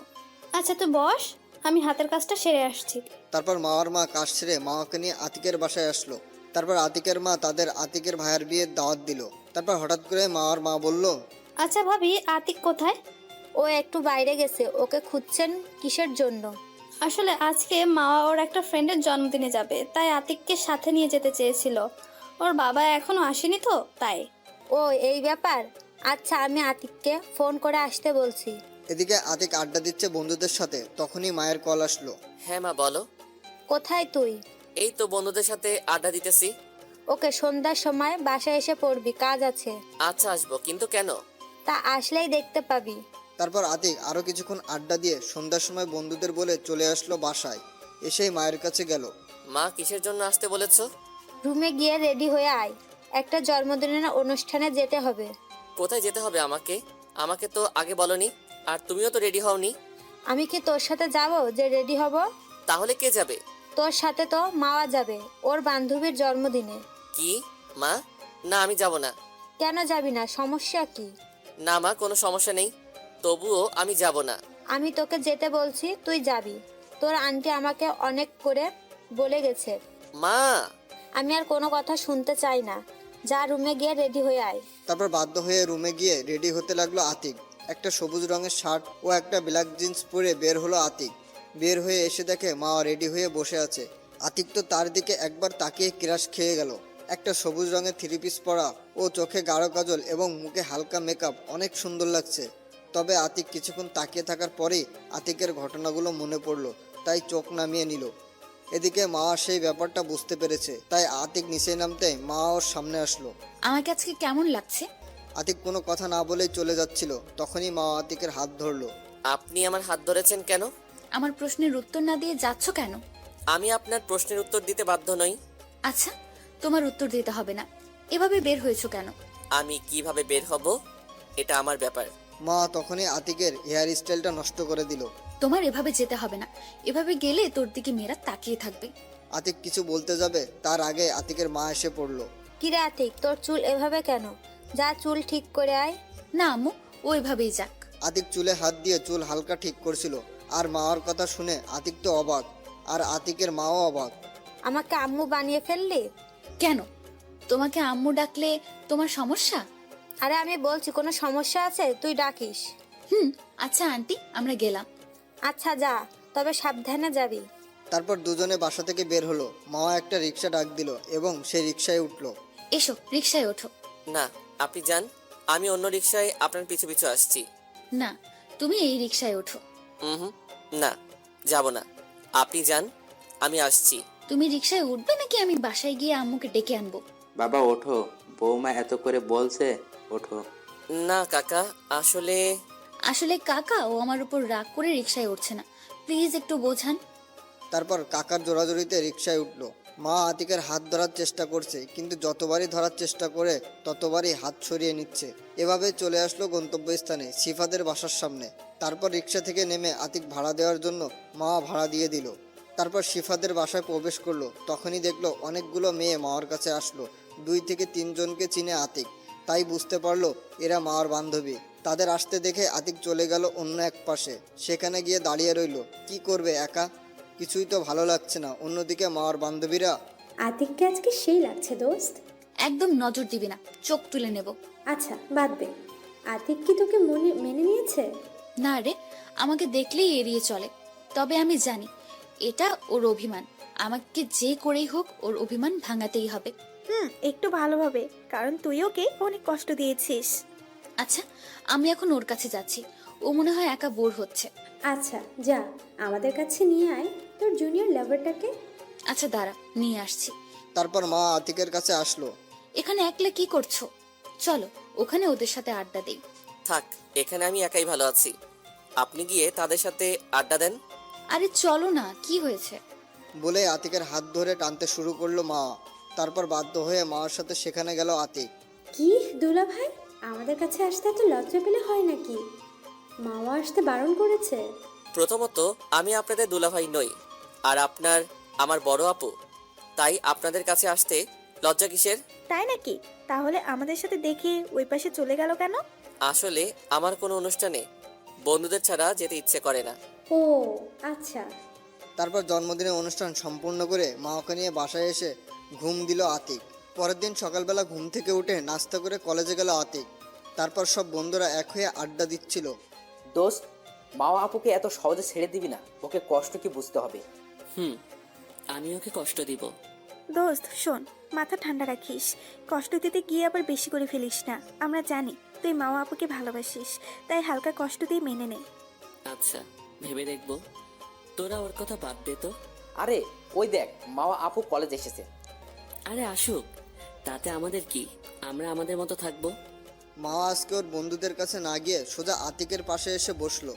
আচ্ছা তুই বস, আমি হাতের কাজটা সেরে আসছি। তারপর মাওয়ার মা কাজ সেরে মাওয়াকে নিয়ে আতিকের বাসায় আসলো। তারপর আতিকের মা তাদের আতিকের ভাইয়ের বিয়ের দাওয়াত দিল। তারপর হঠাৎ করে মাওয়ার মা বলল, আচ্ছা ভাবি, আতিক কোথায়? ও একটু বাইরে গেছে, ওকে খুঁজছেন কিসের জন্য? আসলে আজকে মাওয়া ওর একটা ফ্রেন্ডের জন্মদিনে যাবে, তাই আতিককে সাথে নিয়ে যেতে চেয়েছিল। ওর বাবা এখনো আসেনি তো, তাই। ও এই ব্যাপার? আচ্ছা, আমি আতিককে ফোন করে আসতে বলছি। এদিকে আতিক আড্ডা দিচ্ছে বন্ধুদের সাথে। তখনই মায়ের কল আসলো। হ্যাঁ মা, বলো। কোথায় তুই? এই তো বন্ধুদের সাথে আড্ডা দিতেছি। ওকে, সন্ধ্যার সময় বাসায় এসে পড়বি, কাজ আছে। আচ্ছা আসবো, কিন্তু কেন? তা আসলেই দেখতে পাবি। তারপর আতিক আরো কিছুক্ষণ আড্ডা দিয়ে সন্ধ্যার সময় বন্ধুদের বলে চলে আসলো বাসায়। এসেই মায়ের কাছে গেল। মা, কিসের জন্য আসতে বলেছো? রুমে গিয়ে রেডি হয়ে আয়, একটা জন্মদিনের অনুষ্ঠানে যেতে হবে। কোথায় যেতে হবে আমাকে? আমাকে তো আগে বলনি, আর তুমিও তো রেডি হওনি। আমি কি তোর সাথে যাব যে রেডি হব? তাহলে কে যাবে? তোর সাথে তো মাওয়া যাবে, ওর বান্ধবীর জন্মদিনে। কি মা? না, আমি যাব না। কেন যাবি না? সমস্যা কি? না মা, কোনো সমস্যা নেই, তবুও আমি যাব না। আমি তোকে যেতে বলছি, তুই যাবি। তোর আন্টি আমাকে অনেক করে বলে গেছে। মা! আমি আর কোনো কথা শুনতে চাই না, যা রুমে গিয়ে রেডি হয়ে আয়। তারপর বাধ্য হয়ে রুমে গিয়ে রেডি হতে লাগলো আতিক। একটা সবুজ রঙের শার্ট ও একটা ব্ল্যাক জিন্স পরে বের হলো আতিক। বের হয়ে এসে দেখে মা রেডি হয়ে বসে আছে। আতিক তো তার দিকে একবার তাকিয়ে ক্রাশ খেয়ে গেল। একটা সবুজ রঙের থ্রি পিস পরা ও চোখে গাঢ় কাজল এবং মুখে হালকা মেকআপ, অনেক সুন্দর লাগছে। তবে আতিক কিছুক্ষণ তাকিয়ে থাকার পরেই আতিকের ঘটনাগুলো মনে পড়লো, তাই চোখ নামিয়ে নিল। এদিকে মা সেই ব্যাপারটা বুঝতে পেরেছে, তাই আতিক নিচে নামতে মা ওর সামনে আসলো। আমাকে আজকে কেমন লাগছে? আতিক কোনো কথা না বলেই চলে যাচ্ছিল। তখনই মা আতিকের হাত ধরলো। আপনি আমার হাত ধরেছেন কেন? আমার প্রশ্নের উত্তর না দিয়ে যাচ্ছ কেন? আমি আপনার প্রশ্নের উত্তর দিতে বাধ্য নই। আচ্ছা, তোমার উত্তর দিতে হবে না। এভাবে বের হয়েছো কেন? আমি কিভাবে বের হব, এটা আমার ব্যাপার। মা তখনই আতিকের হেয়ার স্টাইলটা নষ্ট করে দিল। তোমার এভাবে যেতে হবে না, এভাবে গেলে তোর দিকে মেয়েরা তাকিয়ে থাকবে। আতিক কিছু বলতে যাবে, তার আগে আতিকের মা এসে পড়লো। কিরে আতিক, তোর চুল এভাবে কেন? যা চুল ঠিক করে আয়। না আম্মু, ও এভাবেই যাক। আতিক চুলে হাত দিয়ে চুল হালকা ঠিক করছিল। আর মার কথা শুনে আতিক তো অবাক, আর আতিকের মাও অবাক। আমাকে আম্মু বানিয়ে ফেললি কেন? তোমাকে আম্মু ডাকলে তোমার সমস্যা? আরে আমি বলছি, কোনো সমস্যা আছে? তুই ডাকিস। আচ্ছা আন্টি, আমরা গেলাম। আচ্ছা যা, তবে সাবধানে যাবি। তারপর দুজনে বাসা থেকে বের হলো। মা একটা রিক্সা ডাক দিল এবং সেই রিক্সায় উঠলো। এসো, রিকশায় ওঠো। না, আপনি যান, আমি অন্য রিক্সায় আপনার পিছু পিছু আসছি। না, তুমি এই রিকশায় ওঠো। না, যাব না, আপনি যান, আমি আসছি। তুমি রিকশায় উঠবে নাকি আমি বাসায় গিয়ে আম্মুকে ডেকে আনবো? বাবা ওঠো, বৌমা এত করে বলছে, ওঠো। না কাকা, আসলে কাকা ও আমার উপর রাগ করে রিকশায় উঠছে না, প্লিজ একটু বোঝান। তারপর কাকার জোরাজোরিতে রিক্সায় উঠলো। মা আতিকের হাত ধরার চেষ্টা করছে, কিন্তু যতবারই ধরার চেষ্টা করে ততবারই হাত সরিয়ে নিচ্ছে। এভাবে চলে আসলো গন্তব্যস্থানে, সিফাদের বাসার সামনে। তারপর রিক্সা থেকে নেমে আতিক ভাড়া দেওয়ার জন্য মা ভাড়া দিয়ে দিল। তারপর শিফাদের বাসায় প্রবেশ করলো। তখনই দেখলো অনেকগুলো মেয়ে মাওয়ার কাছে আসলো। 2 থেকে 3 জনকে চিনে আতিক, তাই বুঝতে পারলো এরা মাওয়ার বান্ধবী। তাদের আসতে দেখে আতিক চলে গেল অন্য এক পাশে, সেখানে গিয়ে দাঁড়িয়ে রইলো। কি করবে একা, কিছুই তো ভালো লাগছে না। অন্যদিকে মাওয়ার বান্ধবীরা, আতিককে আজকে সেই লাগছে দোস্ত। একদম নজর দিবি না, চোখ তুলে নেব। আচ্ছা বাদ দে, আতিক কি তোকে মেনে নিয়েছে? না রে, আমাকে দেখলেই এড়িয়ে চলে। তবে আমি জানি এটা ওর অভিমান। আমাকে যে করেই হোক ওর অভিমান ভাঙাতেই হবে। একটু ভালোভাবে, কারণ তুই ওকে অনেক কষ্ট দিয়েছিস। আচ্ছা, আমি এখন ওর কাছে যাচ্ছি। ও মনে হয় একা বোর হচ্ছে। আচ্ছা যা, আমাদের কাছে নিয়ে আয় তোর জুনিয়র লাভারটাকে। আচ্ছা দাঁড়া, নিয়ে আসছি। তারপর মা আতিকের কাছে আসলো। এখানে একলা কি করছো? চলো ওখানে ওদের সাথে আড্ডা দেই। থাক, এখানে আমি একাই ভালো আছি। আপনি গিয়ে তাদের সাথে আড্ডা দেন। আরে চলো না, কি হয়েছে? বলে আতিকের হাত ধরে টানতে শুরু করলো মা। তারপর বাধ্য হয়ে মার সাথে সেখানে গেল আতিক। কি দুলা ভাই, আমাদের কাছে আসতে এত লজ্জা পেলে হয় নাকি? মাও আসতে বারণ করেছে। প্রথমত, আমি আপনাদের দুলাভাই নই, আর আপনার আমার বড় আপু। তাই আপনাদের কাছে আসতে লজ্জা কিসের? তাই নাকি? তাহলে আমাদের সাথে দেখে ওই পাশে চলে গেল কেন? আসলে আমার কোনো অনুষ্ঠানে বন্ধুদের ছাড়া যেতে ইচ্ছে করে না। ও আচ্ছা। তারপর জন্মদিনের অনুষ্ঠান সম্পূর্ণ করে মা ওকে নিয়ে বাসায় এসে ঘুম দিল আতিক। পরের দিন সকালবেলা ঘুম থেকে উঠে নাস্তা করে কলেজে গেল আতিক। তারপর সব বন্ধুরা এক হয়ে আড্ডা দিচ্ছিল। দোস্ত, মাওয়া আপুকে এত সহজে ছেড়ে দিবি না, ওকে কষ্ট কি বুঝতে হবে। আমি ওকে কষ্ট দিব? দোস্ত শোন, মাথা ঠান্ডা রাখিস। কষ্ট দিতে গিয়ে আবার বেশি করে ফেলিস না। আমরা জানি তুই মাও আপুকে ভালোবাসিস, তাই হালকা কষ্ট দিয়ে মেনে নে। আচ্ছা, ভেবে দেখবো। তোরা ওর কথা বাদ দে তো। আরে ওই দেখ, মাওয়া আপু কলেজ এসেছে। আরে আসুক, তাতে আমাদের কি? আমরা আমাদের মতো থাকবো। মা আজকে ওর বন্ধুদের কাছে না গিয়ে সোজা আতিকের পাশে এসে বসলো।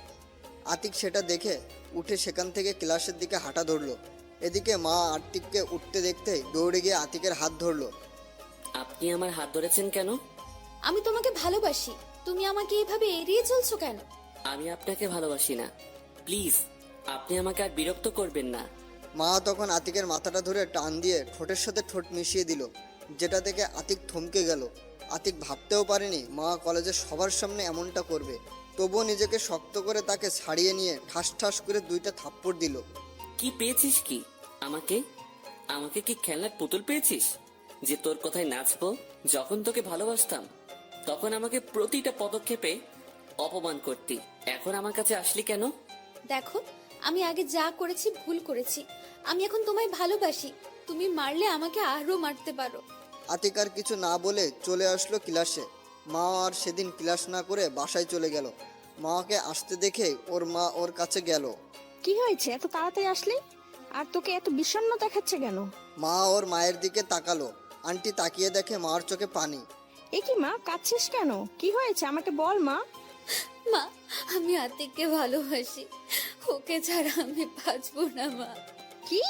আতিক সেটা দেখে উঠে সেখান থেকে ক্লাসের দিকে হাঁটা ধরলো। এদিকে মা আতিককে উঠতে দেখতে দৌড়ে গিয়ে আতিকের হাত ধরলো। আপনি আমার হাত ধরেছেন কেন? আমি তোমাকে ভালোবাসি, তুমি আমাকে এইভাবে এড়িয়ে চলছো কেন? আমি আপনাকে ভালোবাসি না। প্লিজ, আপনি আমাকে আর বিরক্ত করবেন না। মা তখন আতিকের মাথাটা ধরে টান দিয়ে ঠোঁটের সাথে ঠোঁট মিশিয়ে দিল, যেটা থেকে আতিক থমকে গেল। আতিক ভাবতেও পারেনি মা কলেজের সবার সামনে এমনটা করবে। তবুও নিজেকে শক্ত করে তাকে ছাড়িয়ে নিয়ে ঠাস ঠাস করে 2টা থাপ্পড় দিল। কি পেয়েছিস কি? আমাকে আমাকে কি খেলনার পুতুল পেয়েছিস যে তোর কথায় নাচবো? যখন তোকে ভালোবাসতাম তখন আমাকে প্রতিটা পদক্ষেপে অপমান করতি। এখন আমার কাছে আসলি কেন? দেখো, আমি আগে যা করেছি ভুল করেছি। আমি এখন তোমায় ভালোবাসি। তুমি মারলে আমাকে আরো মারতে পারো। আতিক আর কিছু না বলে চলে আসলো ক্লাসে। মা আর সেদিন ক্লাস না করে বাসায় চলে গেল। মাকে আসতে দেখে ওর মা ওর কাছে গেল। কি হয়েছে, এত তাড়াতাড়ি আসলি? আর তোকে এত বিষণ্ণ দেখাচ্ছে কেন? মা ওর মায়ের দিকে তাকালো। আন্টি তাকিয়ে দেখে মার চোখে পানি। এ কি মা, কাঁদছিস কেন? কি হয়েছে আমাকে বল মা। মা, আমি আতিককে ভালোবাসি। ওকে ছাড়া আমি বাঁচবো না মা। কি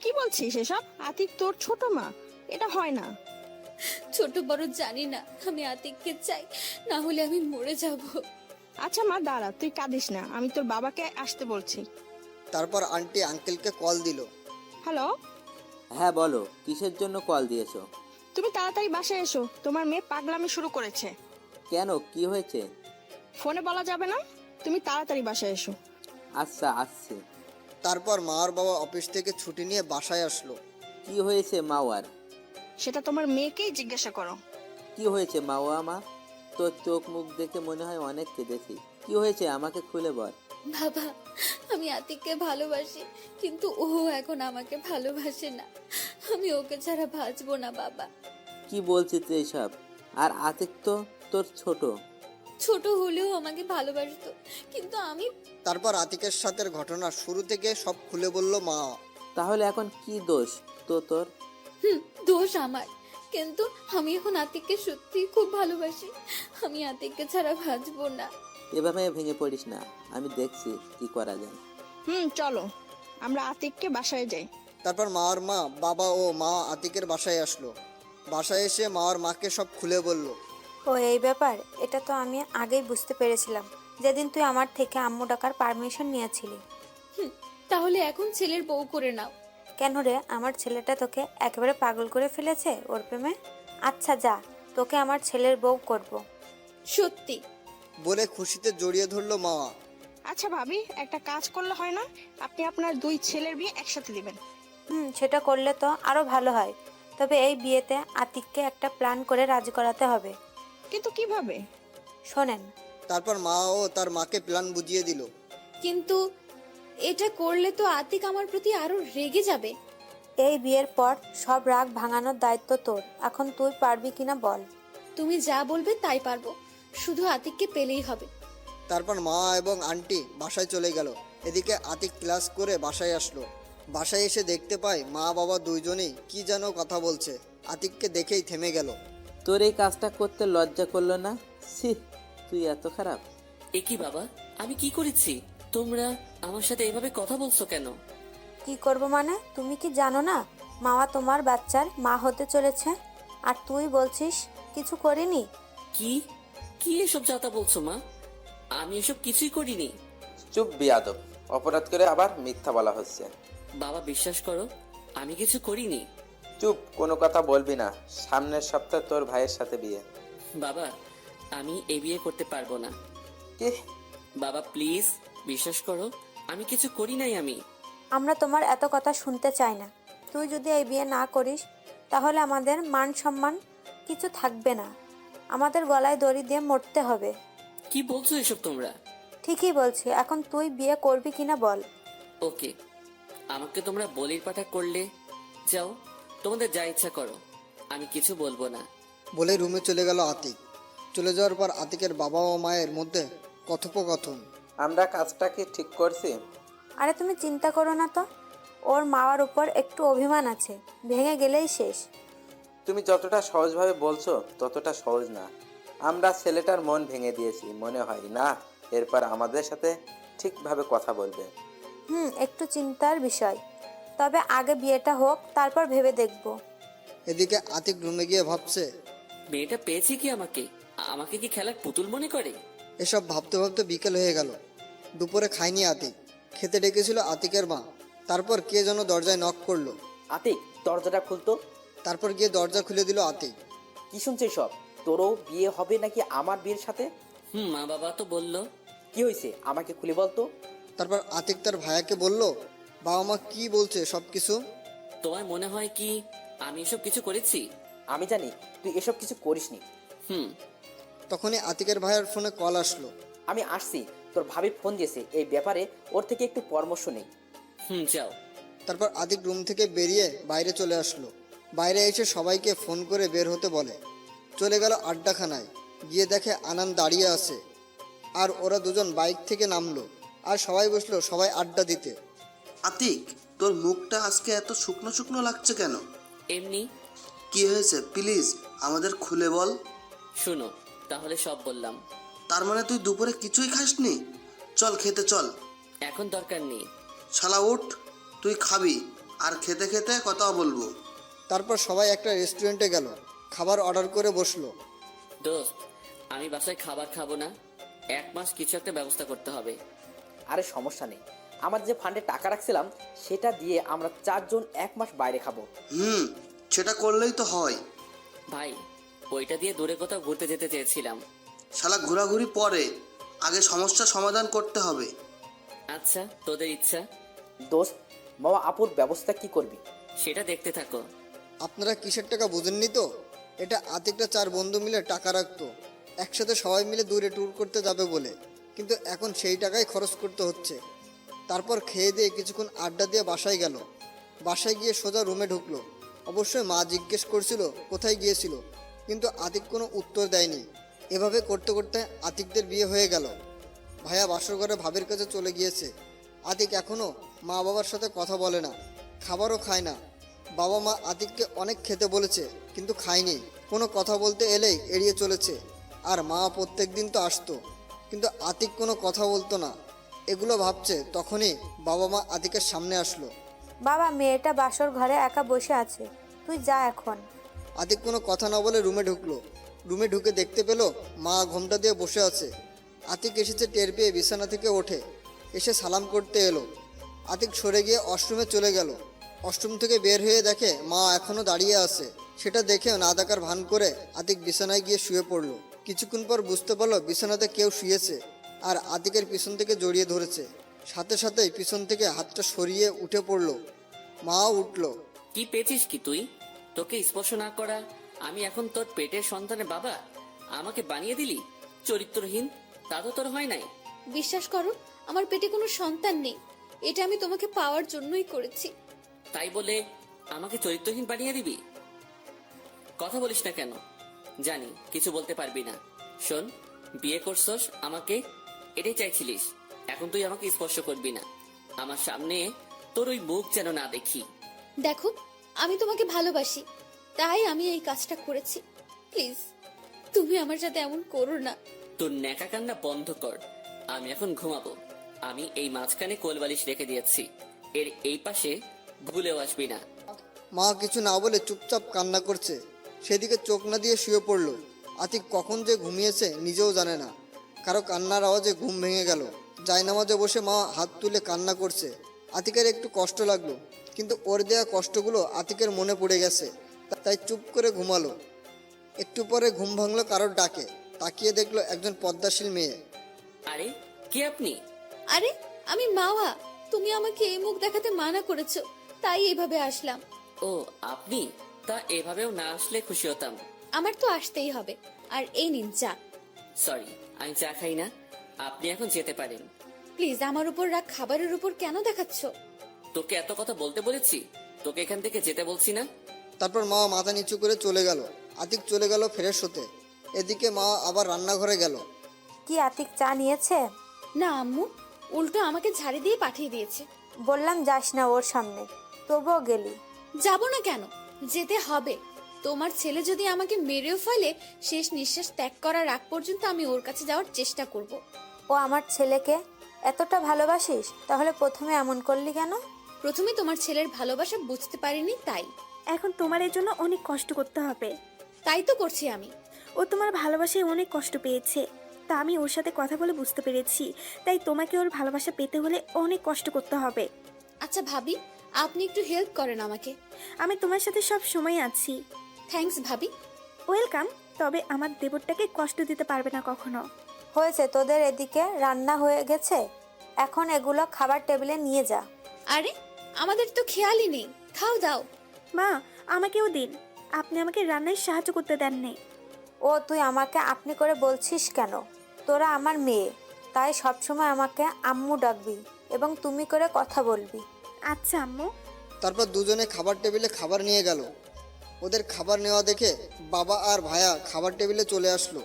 কি বলছিস এসব? আতিক তোর ছোট মা, এটা হয় না। ছোট বড় জানি না, আমি আতিককে চাই, না হলে আমি মরে যাব। আচ্ছা মা দাঁড়া, তুই কাঁদিস না, আমি তোর বাবাকে আসতে বলছি। তারপর আন্টি আঙ্কেলকে কল দিল। হ্যালো। হ্যাঁ বলো, কিসের জন্য কল দিয়েছো? তুমি তাড়াতাড়ি বাসায় এসো, তোমার মেয়ে পাগলামি শুরু করেছে। কেন, কি হয়েছে? ফোনে বলা যাবে না, তুমি তাড়াতাড়ি বাসায় এসো। আচ্ছা আসছে। তারপর মার বাবা অফিস থেকে ছুটি নিয়ে বাসায় আসলো। কি হয়েছে মাওয়ার? সেটা তোমার মেয়েকেই জিজ্ঞাসা করো। কি হয়েছে মাওয়া মা? তোর চোখ মুখ দেখে মনে হয় অনেক কেঁদেছি। কি হয়েছে আমাকে খুলে বল। বাবা, আমি আতিককে ভালোবাসি, কিন্তু ও এখন আমাকে ভালোবাসে না। আমি ওকে ছাড়া বাঁচবো না বাবা। কি বলছিস এইসব? আর আতিক তো তোর ছোট। ছোট হলেও আমাকে ভালোবাসতো, কিন্তু আমি। তারপর আতিকের সাথে ঘটনা শুরু থেকে সব খুলে বলল মা। তাহলে এখন কি দোষ তো তোর? দোষ আমার, কিন্তু আমি এখন আতিককে সত্যি খুব ভালোবাসি। আমি আতিককে ছাড়া বাঁচবো না। এভাবে ভেঙে পড়িস না, আমি দেখছি কি করা যায়। চলো আমরা আতিককে বাসায় যাই। তারপর মার মা বাবা ও মা আতিকের বাসায় আসলো। বাসায় এসে মার মাকে সব খুলে বলল। ও এই ব্যাপার, এটা তো আমি আগেই বুঝতে পেরেছিলাম যেদিন তুই আমার থেকে আম্মু ডাকার পারমিশন নিয়েছিলি। তাহলে এখন ছেলের বউ করে নাও। কেন রে, আমার ছেলেটা তোকে একেবারে পাগল করে ফেলেছে ওর প্রেমে? আচ্ছা যা, তোকে আমার ছেলের বউ করব। সত্যি? বলে খুশিতে জড়িয়ে ধরলো মাওয়া। আচ্ছা ভাবি, একটা কাজ করলে হয় না? আপনি আপনার দুই ছেলের বিয়ে একসাথে দিবেন। সেটা করলে তো আরো ভালো হয়। তবে এই বিয়েতে আতিককে একটা প্ল্যান করে রাজি করাতে হবে। কিন্তু কিভাবে? শোনেন। তারপর মা ও তার মাকে প্ল্যান বুঝিয়ে দিল। কিন্তু এটা করলে তো আতিক আমার প্রতি আরো রেগে যাবে। এই বিয়ের পর সব রাগ ভাঙানোর দায়িত্ব তোর। এখন তুই পারবি কিনা বল। তুমি যা বলবে তাই পারবো, শুধু আতিককে পেলেই হবে। তারপর মা এবং আন্টি বাসায় চলে গেল। এদিকে আতিক ক্লাস করে বাসায় আসলো। বাসায় এসে দেখতে পায় মা বাবা দুইজনেই কি যেন কথা বলছে। আতিককে দেখেই থেমে গেল। তোর এই কাজটা করতে লজ্জা করলো না? ছি, তুই এত খারাপ। এ কি বাবা, আমি কি করেছি? তোমরা আমার সাথে এভাবে কথা বলছো কেন? কি করব মানে? তুমি কি জানো না মামা তোমার বাচ্চার মা হতে চলেছে? আর তুই বলছিস কিছু করিনি? কি কি এসব যাতা বলছো মা? আমি এসব কিছুই করিনি। চুপ বিয়াদব, অপরাধ করে আবার মিথ্যা বলা হচ্ছে। বাবা বিশ্বাস করো, আমি কিছু করিনি। চুপ, কোনো কথা বলবি না। সামনের সপ্তাহে তোর ভাইয়ের সাথে বিয়ে। বাবা, আমি এই বিয়ে করতে পারবো না। কি? বাবা প্লিজ বিশ্বাস করো, আমি কিছু করি নাই। আমরা তোমার এত কথা শুনতে চাই না। তুই যদি এই বিয়ে না করিস তাহলে আমাদের মান সম্মান কিছু থাকবে না। আমাদের গলায় দড়ি দিয়ে মরতে হবে। কি বলছো এসব তোমরা? ঠিকই বলছি। এখন তুই বিয়ে করবি কিনা বল। ওকে, আমাকে তোমরা বলির পাঠা করলে যাও, তোমাদের যা ইচ্ছা করো, আমি কিছু বলবো না। বলে রুমে চলে গেল আতিক। চলে যাওয়ার পর আতিকের বাবা ও মায়ের মধ্যে কথোপকথন। আমরা কাজটা কি ঠিক করছি? আরে তুমি চিন্তা করো না তো, ওর মাওয়ার উপর একটু অভিমান আছে, ভেঙে গেলেই শেষ। তুমি যতটা সহজভাবে বলছো ততটা সহজ না। আমরা ছেলেটার মন ভেঙে দিয়েছি মনে হয় না। এরপর আমাদের সাথে ঠিকভাবে কথা বলবে। একটু চিন্তার বিষয়। তবে আগে বিয়েটা হোক, তারপর ভেবে দেখব। এদিকে আতিক রুমে গিয়ে ভাবছে, মেয়েটা পেয়েছে কি আমাকে? আমাকে কি খেলার পুতুল মনে করে? এসব ভাবতে ভাবতে বিকেল হয়ে গেল। দুপুরে খায়নি আতিক। খেতে ডেকেছিল আতিকের মা। তারপর কে যেন দরজায় নক করলো। আতিক, দরজাটা খুলতো। তারপর গিয়ে দরজা খুলে দিল আতিক। কি শুনছিস সব? তোরও বিয়ে হবে নাকি আমার বিয়ের সাথে? মা বাবা তো বললো। কি হয়েছে আমাকে খুলে বলতো। তারপর আতিক তার ভাইয়াকে বলল, বাবা মা কি বলছে সব কিছু। তোমার মনে হয় কি আমি এসব কিছু করেছি? আমি জানি তুই এসব কিছু করিসনি। তখনই আতিকের ভাইয়ের ফোনে কল আসলো। আমি আসছি, তোর ভাবি ফোন দিয়েছে, এই ব্যাপারে ওর থেকে একটু পরামর্শ নেই। যাও। তারপর আতিক রুম থেকে বেরিয়ে বাইরে চলে আসলো। বাইরে এসে সবাইকে ফোন করে বের হতে বলে। চলে গেল আড্ডাখানায়। গিয়ে দেখে আনান দাঁড়িয়ে আছে। আর ওরা দুজন বাইক থেকে নামলো। আর সবাই বসলো সবাই আড্ডা দিতে। আতিক, তোর মুখটা আজকে এত শুকনো শুকনো লাগছে কেন? এমনি। কি হয়েছে প্লিজ আমাদের খুলে বল। শোনো, তাহলে সব বললাম। তার মানে তুই দুপুরে কিছুই খাসনি? চল খেতে চল। এখন দরকার নেই। শালা উঠ, তুই খাবি আর খেতে খেতে কথা বলবো। তারপর সবাই একটা রেস্টুরেন্টে গেল। খাবার অর্ডার করে বসলো। দোস্ত, আমি বাসায় খাবার খাবো না। 1 মাস কিছু একটা ব্যবস্থা করতে হবে। আরে সমস্যা নেই, আমার যে ফান্ডে টাকা রাখছিলাম সেটা দিয়ে আমরা 4 জন 1 মাস বাইরে খাবো। সেটা করলেই তো হয়। ভাই, ওইটা দিয়ে দূরে কোথাও ঘুরতে যেতে চেয়েছিলাম। শালা ঘোরাঘুরি পরে, আগে সমস্যা সমাধান করতে হবে। আচ্ছা, তোদের ইচ্ছা। দোস্ত, মামা আপুর ব্যবস্থা কি করবি? সেটা দেখতে থাকো। আপনারা কিসের টাকা বুঝেননি তো? এটা আতিকটা 4 বন্ধু মিলে টাকা রাখতো একসাথে সবাই মিলে দূরে ট্যুর করতে যাবে বলে। কিন্তু এখন সেই টাকাই খরচ করতে হচ্ছে। তারপর খেয়ে দিয়ে কিছুক্ষণ আড্ডা দিয়ে বাসায় গেল। বাসায় গিয়ে সোজা রুমে ঢুকলো। অবশ্যই মা জিজ্ঞেস করছিল কোথায় গিয়েছিল, কিন্তু আতিক কোনো উত্তর দেয়নি। এভাবে করতে করতে আতিকদের বিয়ে হয়ে গেল। ভাইয়া বাসর ঘরে ভাবির কাছে চলে গিয়েছে। আতিক এখনও মা বাবার সাথে কথা বলে না, খাবারও খায় না। বাবা মা আতিককে অনেক খেতে বলেছে কিন্তু খায়নি। কোনো কথা বলতে এলেই এড়িয়ে চলেছে। আর মা প্রত্যেক দিন তো আসতো, কিন্তু আতিক কোনো কথা বলতো না। এগুলো ভাবছে তখনই বাবা মা আতিকের সামনে আসলো। বাবা, মেয়েটা বাসর ঘরে একা বসে আছে, তুই যা এখন। আতিক কোনো কথা না বলে রুমে ঢুকলো। রুমে ঢুকে দেখতে পেল মা ঘোমটা দিয়ে বসে আছে। আতিক এসেছে টের পেয়ে বিছানা থেকে ওঠে, এসে সালাম করতে এলো। আতিক সরে গিয়ে অষ্টরুমে চলে গেল। অষ্টরুম থেকে বের হয়ে দেখে মা এখনো দাঁড়িয়ে আছে। সেটা দেখে না দেখার ভান করে আতিক বিছানায় গিয়ে শুয়ে পড়ল। কিছুক্ষণ পর বুঝতে পারলো বিছানাতে কেউ শুয়েছে আর আতিকের পিছন থেকে জড়িয়ে ধরেছে। সাথে সাথেই পিছন থেকে হাতটা সরিয়ে উঠে পড়ল। মাও উঠল। কি পেয়েছিস কি তুই? তোকে স্পর্শ না করা আমি এখন তোর পেটের সন্তানের বাবা? আমাকে বানিয়ে দিলি চরিত্রহীন। তা তো তোর হয় নাই। বিশ্বাস করো, আমার পেটে কোনো সন্তান নেই। এটা আমি তোমাকে পাওয়ার জন্যই করেছি। তাই বলে আমাকে চরিত্রহীন বানিয়ে দিবি? কথা বলিস না কেন? জানি কিছু বলতে পারবি না। শোন, বিয়ে করছস আমাকে, এটাই চাইছিলিস। এখন তুই আমাকে স্পর্শ করবি না। আমার সামনে তোর ওই মুখ যেন না দেখি। দেখো, আমি তোমাকে ভালোবাসি, তাই আমি এই কাজটা করেছি। প্লিজ, তুমি আমার সাথে এমন করো না। তোর ন্যাকা কান্না বন্ধ কর। আমি এখন ঘুমাবো। আমি এই মাঝখানে কোলবালিশ রেখে দিয়েছি, এর এই পাশে ভুলেও আসবি না। মা কিছু না বলে চুপচাপ কান্না করছে। সেদিকে চোখ না দিয়ে শুয়ে পড়ল। আতিক কখন যে ঘুমিয়েছে নিজেও জানে না। কারো কান্নার আওয়াজে ঘুম ভেঙে গেল। জায়নামাজে বসে মা হাত তুলে কান্না করছে। আতিকের একটু কষ্ট লাগলো, কিন্তু ওর দেয়া কষ্টগুলো আতিকের মনে পড়ে গেছে, তাই চুপ করে ঘুমালো। একটু পরে ঘুম ভাঙলো কারোর ডাকে। তাকিয়ে দেখলো একজন পদ্মাশীল মেয়ে। আরে কে আপনি? আরে আমি মাওয়া। তুমি আমাকে এই মুখ দেখাতে মানা করেছো, তাই এভাবে আসলাম। ও আপনি? তা এভাবেও না আসলে খুশি হতাম। আমার তো আসতেই হবে। আর এই নিন চা। সরি, আমি চা খাই না। আপনি এখন যেতে পারেন। প্লিজ, আমার উপর রাগ খাবারের উপর কেন দেখাচ্ছ? তোকে এত কথা বলতে বলেছি? তোকে এখান থেকে যেতে বলছি না? তারপর মা মাথা নিচু করে চলে গেল। আতিক চলে গেল ফ্রেশ হতে। এদিকে মা আবার রান্নাঘরে গেল। কি আতিক চা নিয়েছে? না আম্মু, উল্টো আমাকে ঝাড়ি দিয়ে পাঠিয়ে দিয়েছে। বললাম যাস না ওর সামনে, তবুও গেলি। যাব না কেন? যেতে হবে। তোমার ছেলে যদি আমাকে মেরেও ফেলে, শেষ নিঃশ্বাস ত্যাগ করার আগ পর্যন্ত আমি ওর কাছে যাওয়ার চেষ্টা করব। ও আমার ছেলেকে এতটা ভালোবাসিস, তাহলে প্রথমে এমন করলি কেন? প্রথমে তোমার ছেলের ভালোবাসা বুঝতে পারিনি, তাই। এখন তোমার এর জন্য অনেক কষ্ট করতে হবে। তাই তো করছি আমি। ও তোমার ভালোবাসায় অনেক কষ্ট পেয়েছে, তা আমি ওর সাথে কথা বলে বুঝতে পেরেছি। তাই তোমাকে ওর ভালোবাসা পেতে হলে অনেক কষ্ট করতে হবে। আচ্ছা ভাবি, আপনি একটু হেল্প করেন আমাকে। আমি তোমার সাথে সব সময় আছি। থ্যাঙ্কস ভাবি। ওয়েলকাম। তবে আমার দেবরটাকে কষ্ট দিতে পারবে না কখনো। হয়েছে, তোদের এদিকে রান্না হয়ে গেছে, এখন এগুলো খাবার টেবিলে নিয়ে যা। আরে আমাদের তো খেয়ালই নেই। খাও দাও। মা, আমাকেও দিন। আপনি আমাকে রান্নায় সাহায্য করতে দেননি। ও তুই আমাকে আপনি করে বলছিস কেন? তোরা আমার মেয়ে, তাই সবসময় আমাকে আম্মু ডাকবি এবং তুমি করে কথা বলবি। আচ্ছা আম্মু। তারপর দুজনে খাবার টেবিলে খাবার নিয়ে গেল। ওদের খাবার নেওয়া দেখে বাবা আর ভায়া খাবার টেবিলে চলে আসলো।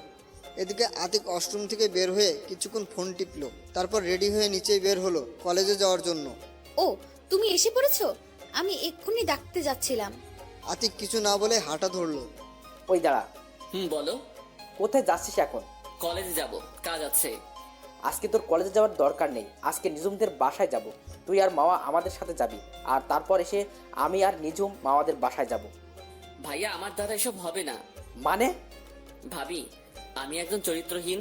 এদিকে আতিক অষ্টরুম থেকে বের হয়ে কিছুক্ষণ ফোন টিপলো। তারপর রেডি হয়ে নিচেই বের হলো কলেজে যাওয়ার জন্য। ও, তুমি এসে পড়েছো? আমি এক্ষুনি ডাকতে যাচ্ছিলাম। আতিক কিছু না বলে হাঁটা ধরলো। ওই দাঁড়া। বলো। কোথায় যাচ্ছিস এখন? কলেজে যাব, কাজ আছে। আজকে তোর কলেজে যাওয়ার দরকার নেই। আজকে নিজুমদের বাসায় যাব। তুই আর মাওয়া আমাদের সাথে যাবি, আর তারপর এসে আমি আর নিজুম মাওয়াদের বাসায় যাব। ভাইয়া, আমার দ্বারা এসব হবে না। মানে? ভাবি, আমি একজন চরিত্রহীন,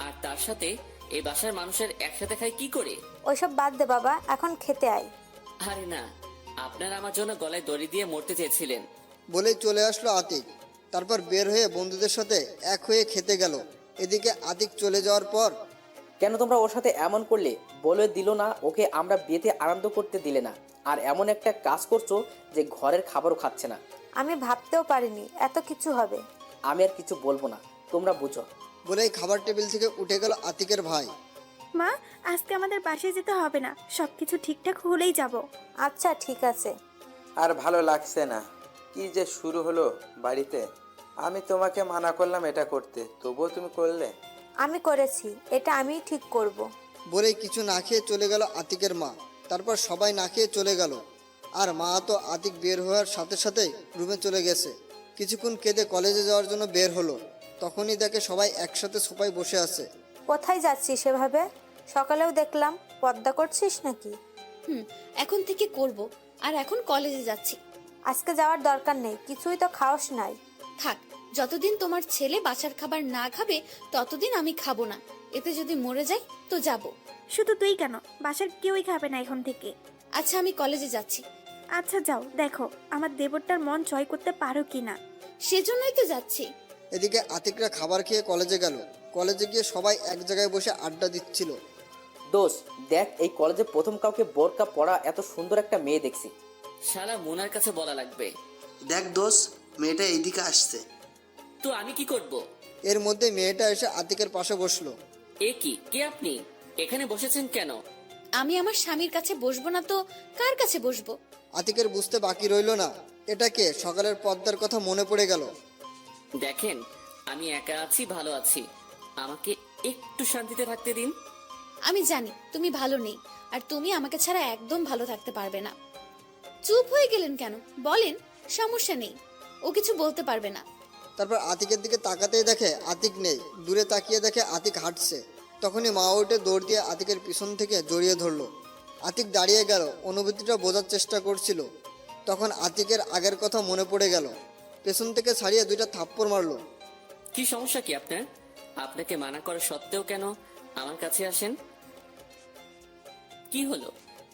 আর তার সাথে এই বাসার মানুষের একসাথে খাই কি করে? ওইসব বাদ দে বাবা, এখন খেতে আয়। আরে না, আপনারা আমার জন্য গলায় দড়ি দিয়ে মরতে চেয়েছিলেন। বলেই চলে আসলো আতিক। তারপর বের হয়ে বন্ধুদের সাথে এক হয়ে খেতে গেল। এদিকে আতিক চলে যাওয়ার পর, কেন তোমরা ওর সাথে এমন করলে? বলে দিল না ওকে আমরা বিয়েতে আনন্দ করতে দিলে না, আর এমন একটা কাজ করছো যে ঘরের খাবারও খাচ্ছে না। আমি ভাবতেও পারিনি এত কিছু হবে। আমি আর কিছু বলবো না, তোমরা বুঝো। বলেই খাবার টেবিল থেকে উঠে গেল আতিকের ভাই। মা, আজকে আমাদের বাসায় যেতে হবে না, সবকিছু ঠিকঠাক হলেই যাব। আচ্ছা ঠিক আছে। আর ভালো লাগছে না, কি যে শুরু হলো বাড়িতে। আমি তোমাকে মানা করলাম এটা করতে, তবুও তুমি করলে। আমি করেছি, এটা আমিই ঠিক করব। বলেই কিছু না খেয়ে চলে গেল আতিকের মা। তারপর সবাই না খেয়ে চলে গেল। আর মা তো আতিক বের হওয়ার সাথে সাথেই রুমে চলে গেছে। কিছুক্ষণ কেঁদে কলেজে যাওয়ার জন্য বের হলো। তখনই দেখে সবাই একসাথে সোফায় বসে আছে। কোথায় যাচ্ছিস সেভাবে? সকালেও দেখলাম পর্দা করছিস নাকি? এখন থেকে করব। আর এখন কলেজে যাচ্ছি। আজকে যাওয়ার দরকার নেই, কিছুই তো খাওস নাই। থাক, যতদিন তোমার ছেলে বাসার খাবার না খাবে ততদিন আমি খাবো না। এতে যদি মরে যাই তো যাব। শুধু তুই কেন, বাসার কেউই খাবে না এখন থেকে। আচ্ছা আমি কলেজে যাচ্ছি। আচ্ছা যাও, দেখো আমার দেবরটার মন জয় করতে পারো কি না। সেজন্যই তো যাচ্ছি। এদিকে আতিকরা খাবার খেয়ে কলেজে গেল। কলেজে গিয়ে সবাই এক জায়গায় বসে আড্ডা দিচ্ছিল। দোস্ত দেখ, এই কলেজে প্রথম কাউকে বোরকা পরা এত সুন্দর একটা মেয়ে দেখছি। শালা মোনার কাছে বলা লাগবে। দেখ দোষ, মেয়েটা এইদিকে আসছে। তো আমি কি করব? এর মধ্যে মেয়েটা এসে আতিকের পাশে বসলো। এ কি, কে আপনি? এখানে বসেছেন কেন? আমি আমার স্বামীর কাছে বসবো না তো কার কাছে বসবো? আতিকের বুঝতে বাকি রইল না, এটা কে। সকালের পদ্মার কথা মনে পড়ে গেল। দেখেন, আমি একা আছি, ভালো আছি, আমাকে একটু শান্তিতে থাকতে দিন। আমি জানি তুমি ভালো নেই, আর তুমি আমাকে ছাড়া একদম ভালো থাকতে পারবে না। চুপ হয়ে গেলেন কেন? বলেন, সমস্যা নেই, ও কিছু বলতে পারবে না। তারপর আতিকের দিকে তাকাতেই দেখে আতিক নেই। দূরে তাকিয়ে দেখে আতিক হাঁটছে। তখনই মা উঠে দৌড় দিয়ে আতিকের পিছন থেকে জড়িয়ে ধরলো। আতিক দাঁড়িয়ে গেল, অনুভূতিটা বোঝার চেষ্টা করছিল। তখন আতিকের আগের কথা মনে পড়ে গেল। পেছন থেকে ছাড়িয়ে 2টা থাপ্পড় মারলো। কি সমস্যা কি আপনার? আপনাকে মানা করা সত্ত্বেও কেন আমার কাছে আসেন? কি হলো,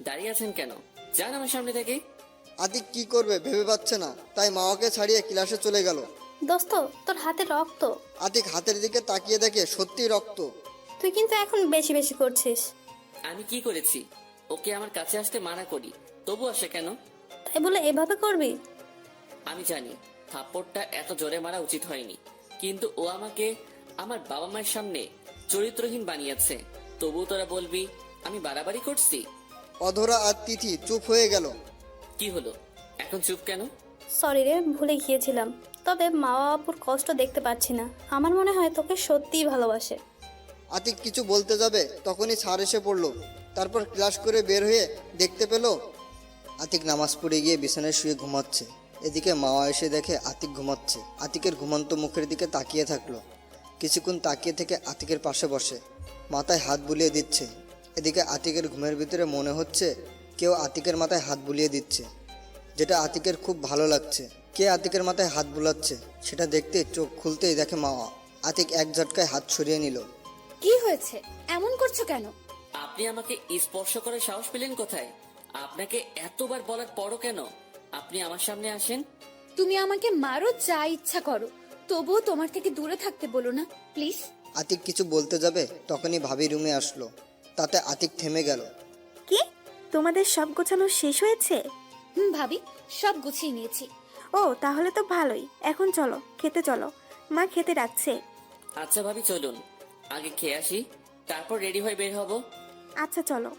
দাঁড়িয়ে আছেন কেন? যান আমার সামনে থেকে। আতিক কি করবে ভেবে পাচ্ছে না, তাই মাওয়াকে ছাড়িয়ে ক্লাসে চলে গেল। দোস্ত, তোর হাতে রক্ত। আতিক হাতের দিকে তাকিয়ে দেখে সত্যি রক্ত। তুই কিন্তু এখন বেশি বেশি করছিস। আমি কি করেছি? ওকে আমার কাছে আসতে মানা করি, তবু আসে কেন? তাই বলে এভাবে করবি? আমি জানি থাপ্পড়টা এত জোরে মারা উচিত হয়নি, কিন্তু ও আমাকে আমার বাবা মায়ের সামনে চরিত্রহীন বানিয়েছে, তবু তোরা বলবি আমি বাড়াবাড়ি করছি? অধরা আর তিথি চুপ হয়ে গেল। কি হলো, এখন চুপ কেন? সরি রে, ভুলে গিয়েছিলাম। তবে মা বাপুর কষ্ট দেখতে পাচ্ছি না। আমার মনে হয় তোকে সত্যিই ভালোবাসে। আতিক কিছু বলতে যাবে, তখনই স্যার এসে পড়লো। তারপর ক্লাস করে বের হয়ে দেখতে পেল আতিক নামাজ পড়ে গিয়ে বিছানায় শুয়ে ঘুমাচ্ছে। এদিকে মাওয়া এসে দেখে আতিক ঘুমাচ্ছে। আতিকের ঘুমন্ত মুখের দিকে তাকিয়ে থাকলো। কিছুক্ষণ তাকিয়ে থেকে আতিকের পাশে বসে মাথায় হাত বুলিয়ে দিচ্ছে। এদিকে আতিকের ঘুমের ভিতরে মনে হচ্ছে কেউ আতিকের মাথায় হাত বুলিয়ে দিচ্ছে, যেটা আতিকের খুব ভালো লাগছে। কে আতিকের মাথায় হাত বুলাচ্ছে সেটা দেখতে চোখ খুলতেই দেখে মাওয়া। আতিক এক ঝটকায় হাত সরিয়ে নিল। কি হয়েছে, এমন করছো কেন? আপনি আমাকে স্পর্শ করে সাহস পেলেন কোথায়? আপনাকে এতবার বলার পরও কেন আপনি আমার সামনে আসেন? তুমি আমাকে মারো, যা ইচ্ছা করো, তবুও তোমার থেকে দূরে থাকতে বলো না প্লিজ। আতিক কিছু বলতে যাবে, তখনই ভাবি রুমে আসলো। তাতে আতিক থেমে গেল। কি, তোমাদের সব গোছানো শেষ হয়েছে? ভাবি, সব গুছিয়ে নিয়েছি। ও তাহলে তো ভালোই। এখন চলো, খেতে চলো, মা খেতে ডাকছে। আচ্ছা ভাবি, চলুন আগে খেয়ে আসি, তারপর রেডি হয়ে বের হব। আচ্ছা চলো।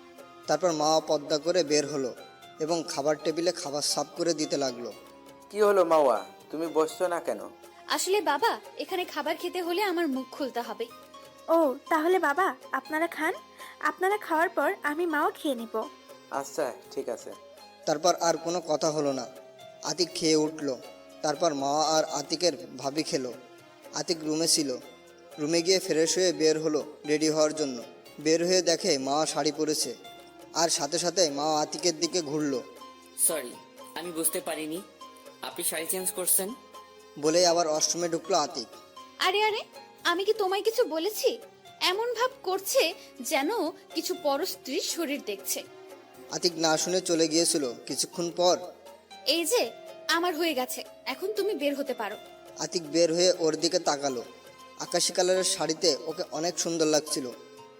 তারপর মা পদ্মা করে বের হলো এবং খাবার টেবিলে খাবার সাফ করে দিতে লাগলো। কি হলো মাওয়া, তুমি বসছো না কেন? আসলে বাবা, এখানে খাবার খেতে হলে আমার মুখ খুলতে হবে। ও তাহলে বাবা আপনারা খান, আপনারা খাওয়ার পর আমি মাও খেয়ে নিব। আচ্ছা ঠিক আছে। তারপর আর কোনো কথা হলো না। আতিক খেয়ে উঠলো। তারপর মা আর আতিকের ভাবি খেলো। আতিক রুমে ছিল। রুমে গিয়ে ফ্রেশ হয়ে বের হলো রেডি হওয়ার জন্য। বের হয়ে দেখে মা শাড়ি পরেছে, আর সাথে সাথে মা আতিকের দিকে ঘুরলো। সরি, আমি বুঝতে পারিনি আপনি শাড়ি চেঞ্জ করছেন। বলেই আবার ওয়াশরুমে ঢুকলো আতিক। আরে আরে, আমি কি তোমায় কিছু বলেছি? এমন ভাব করছে যেন কিছু পর স্ত্রীর শরীর দেখছে। আতিক না শুনে চলে গিয়েছিল। কিছুক্ষণ পর এই যে আমার হয়ে গেছে, এখন তুমি বের হতে পারো। আতিক বের হয়ে ওর দিকে তাকালো। আকাশি কালারের শাড়িতে ওকে অনেক সুন্দর লাগছিল।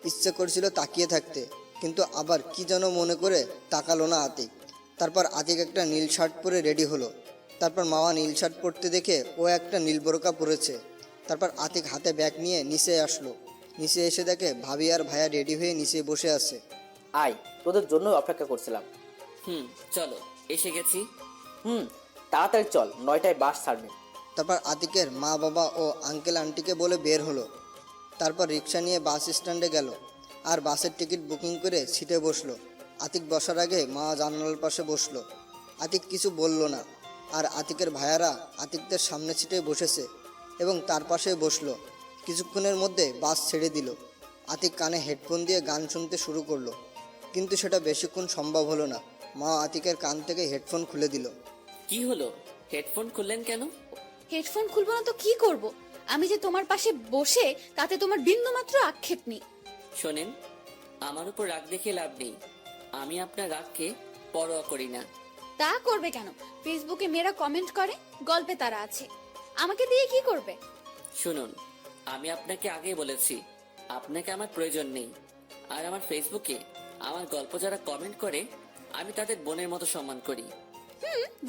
ইচ্ছে করছিল তাকিয়ে থাকতে, কিন্তু আবার কি যেন মনে করে তাকালো না আতিক। তারপর আতিক একটা নীল শার্ট পরে রেডি হলো। তারপর মামা নীল শার্ট পরতে দেখে ও একটা নীল বোরকা পরেছে। তারপর আতিক হাতে ব্যাগ নিয়ে নিচে আসলো। নিচে এসে দেখে ভাবি আর ভাইয়া রেডি হয়ে নিচে বসে আছে। আয়, তোদের জন্য অপেক্ষা করছিলাম। চলো, এসে গেছি। তাড়াতাড়ি চল, 9টায় বাস ছাড়বে। তারপর আতিকের মা বাবা ও আঙ্কেল আন্টিকে বলে বের হলো। তারপর রিক্সা নিয়ে বাস স্ট্যান্ডে গেল আর বাসের টিকিট বুকিং করে সিটে বসলো। আতিক বসার আগে মা জানালার পাশে বসলো। আতিক কিছু বলল না, আর আতিকের ভাইয়ারা আতিকদের সামনে সিটে বসেছে এবং তার পাশে বসলো। কিছুক্ষণের মধ্যে বাস ছেড়ে দিল। আতিক কানে হেডফোন দিয়ে গান শুনতে শুরু করলো, কিন্তু সেটা বেশিক্ষণ সম্ভব হলো না। মা আতিকের কান থেকে হেডফোন খুলে দিল। কি হলো, হেডফোন খুললেন কেন? হেডফোন খুলবো না তো কি করব? আমি যে তোমার পাশে বসে তাতে তোমার বিন্দু মাত্র আক্ষেপ নেই। শোনেন, আমার উপর রাগ দেখে লাভ নেই। আমি আপনার রাগকে পরোয়া করি না। তা করবে কেন? ফেসবুকে মেয়েরা কমেন্ট করে, গল্পে তারা আছে, আমাকে দিয়ে কি করবে? শুনুন, আমি আপনাকে আগেই বলেছি আপনাকে আমার প্রয়োজন নেই। আর আমার ফেসবুকে আমার গল্প যারা কমেন্ট করে আমি তাদের বোনের মতো সম্মান করি।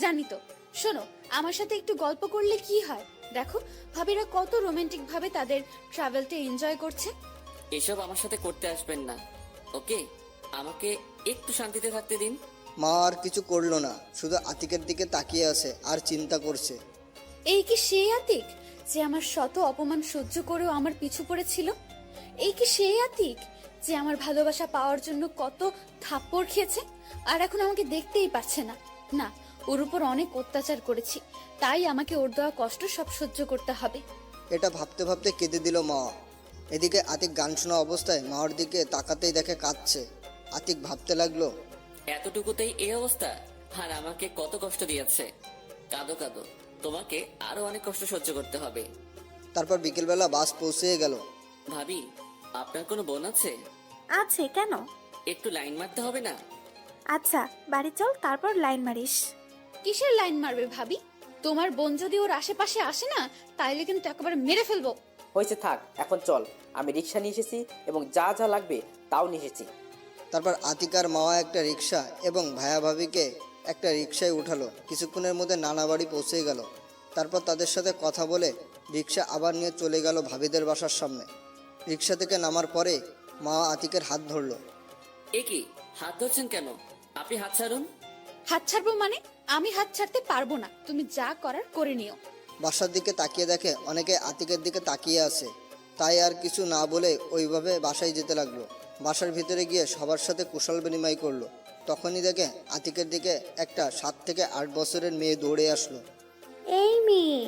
জানি তো। শোনো, আমার সাথে একটু গল্প করলে কি হয়? দেখো ভাবিরা কত রোমান্টিক ভাবে তাদের ট্রাভেলটা এনজয় করছে। এসব আমার সাথে করতে আসবেন না, ওকে? আমাকে একটু শান্তিতে থাকতে দিন। মা আর কিছু করলো না, শুধু আতিকের দিকে তাকিয়ে আছে আর চিন্তা করছে। এই কি সেই আতিক যে আমার শত অপমান সহ্য করেও আমার পিছু পড়েছিল? এই কি সেই আতিক যে আমার ভালোবাসা পাওয়ার জন্য কত থাপ্পড় খেয়েছে আর এখন আমাকে দেখতেই পাচ্ছে না? না, ওর উপর অনেক অত্যাচার করেছি, তাই আমাকে ওর দেওয়া কষ্ট সব সহ্য করতে হবে। এটা ভাবতে ভাবতে কেঁদে দিল মা। এদিকে আতিক গান শোনা অবস্থায় মাওয়ার দিকে তাকাতেই দেখে কাঁদছে। আতিক ভাবতে লাগলো, এতটুকুতেই এই অবস্থা? আর আমাকে কত কষ্ট দিয়েছে। কাঁদো কাঁদো, তোমাকে আরো অনেক কষ্ট সহ্য করতে হবে। তারপর বিকেলবেলা বাস পৌঁছে গেল। ভাবি, আপনার কোনো বোন আছে? আছে, কেন? একটু লাইন মারতে হবে না? আচ্ছা, বাড়ি চল, তারপর লাইন মারিস। কিসের লাইন মারবে ভাবি? তোমার বোন যদি ওর আশেপাশে আসে না, তাইলে কিন্তু একেবারে মেরে ফেলবো। হয়েছে, থাক, এখন চল। আমি রিক্সা নিয়ে এসেছি এবং যা যা লাগবে তাও নিয়ে এসেছি। তারপর আতিক আর মাওয়া একটা রিক্সা এবং ভায়া ভাবিকে একটা রিক্সায় উঠালো। কিছুক্ষণের মধ্যে নানা বাড়ি পৌঁছে গেল। তারপর তাদের সাথে কথা বলে রিক্সা আবার নিয়ে চলে গেল ভাবিদের বাসার সামনে। রিক্সা থেকে নামার পরে মা আতিকের হাত ধরলো। এ কি, হাত ধরছেন কেন? আপনি হাত ছাড়ুন। হাত ছাড়বো মানে? আমি হাত ছাড়তে পারবো না, তুমি যা করার করে নিও। বাসার দিকে তাকিয়ে দেখে অনেকে আতিকের দিকে তাকিয়ে আছে, তাই আর কিছু না বলে ওইভাবে বাসায় যেতে লাগলো। বাসার ভিতরে গিয়ে সবার সাথে কুশল বিনিময় করলো। তখনই দেখে আতিকের দিকে একটা 7 থেকে 8 বছরের মেয়ে দৌড়ে আসলো। এই মেয়ে,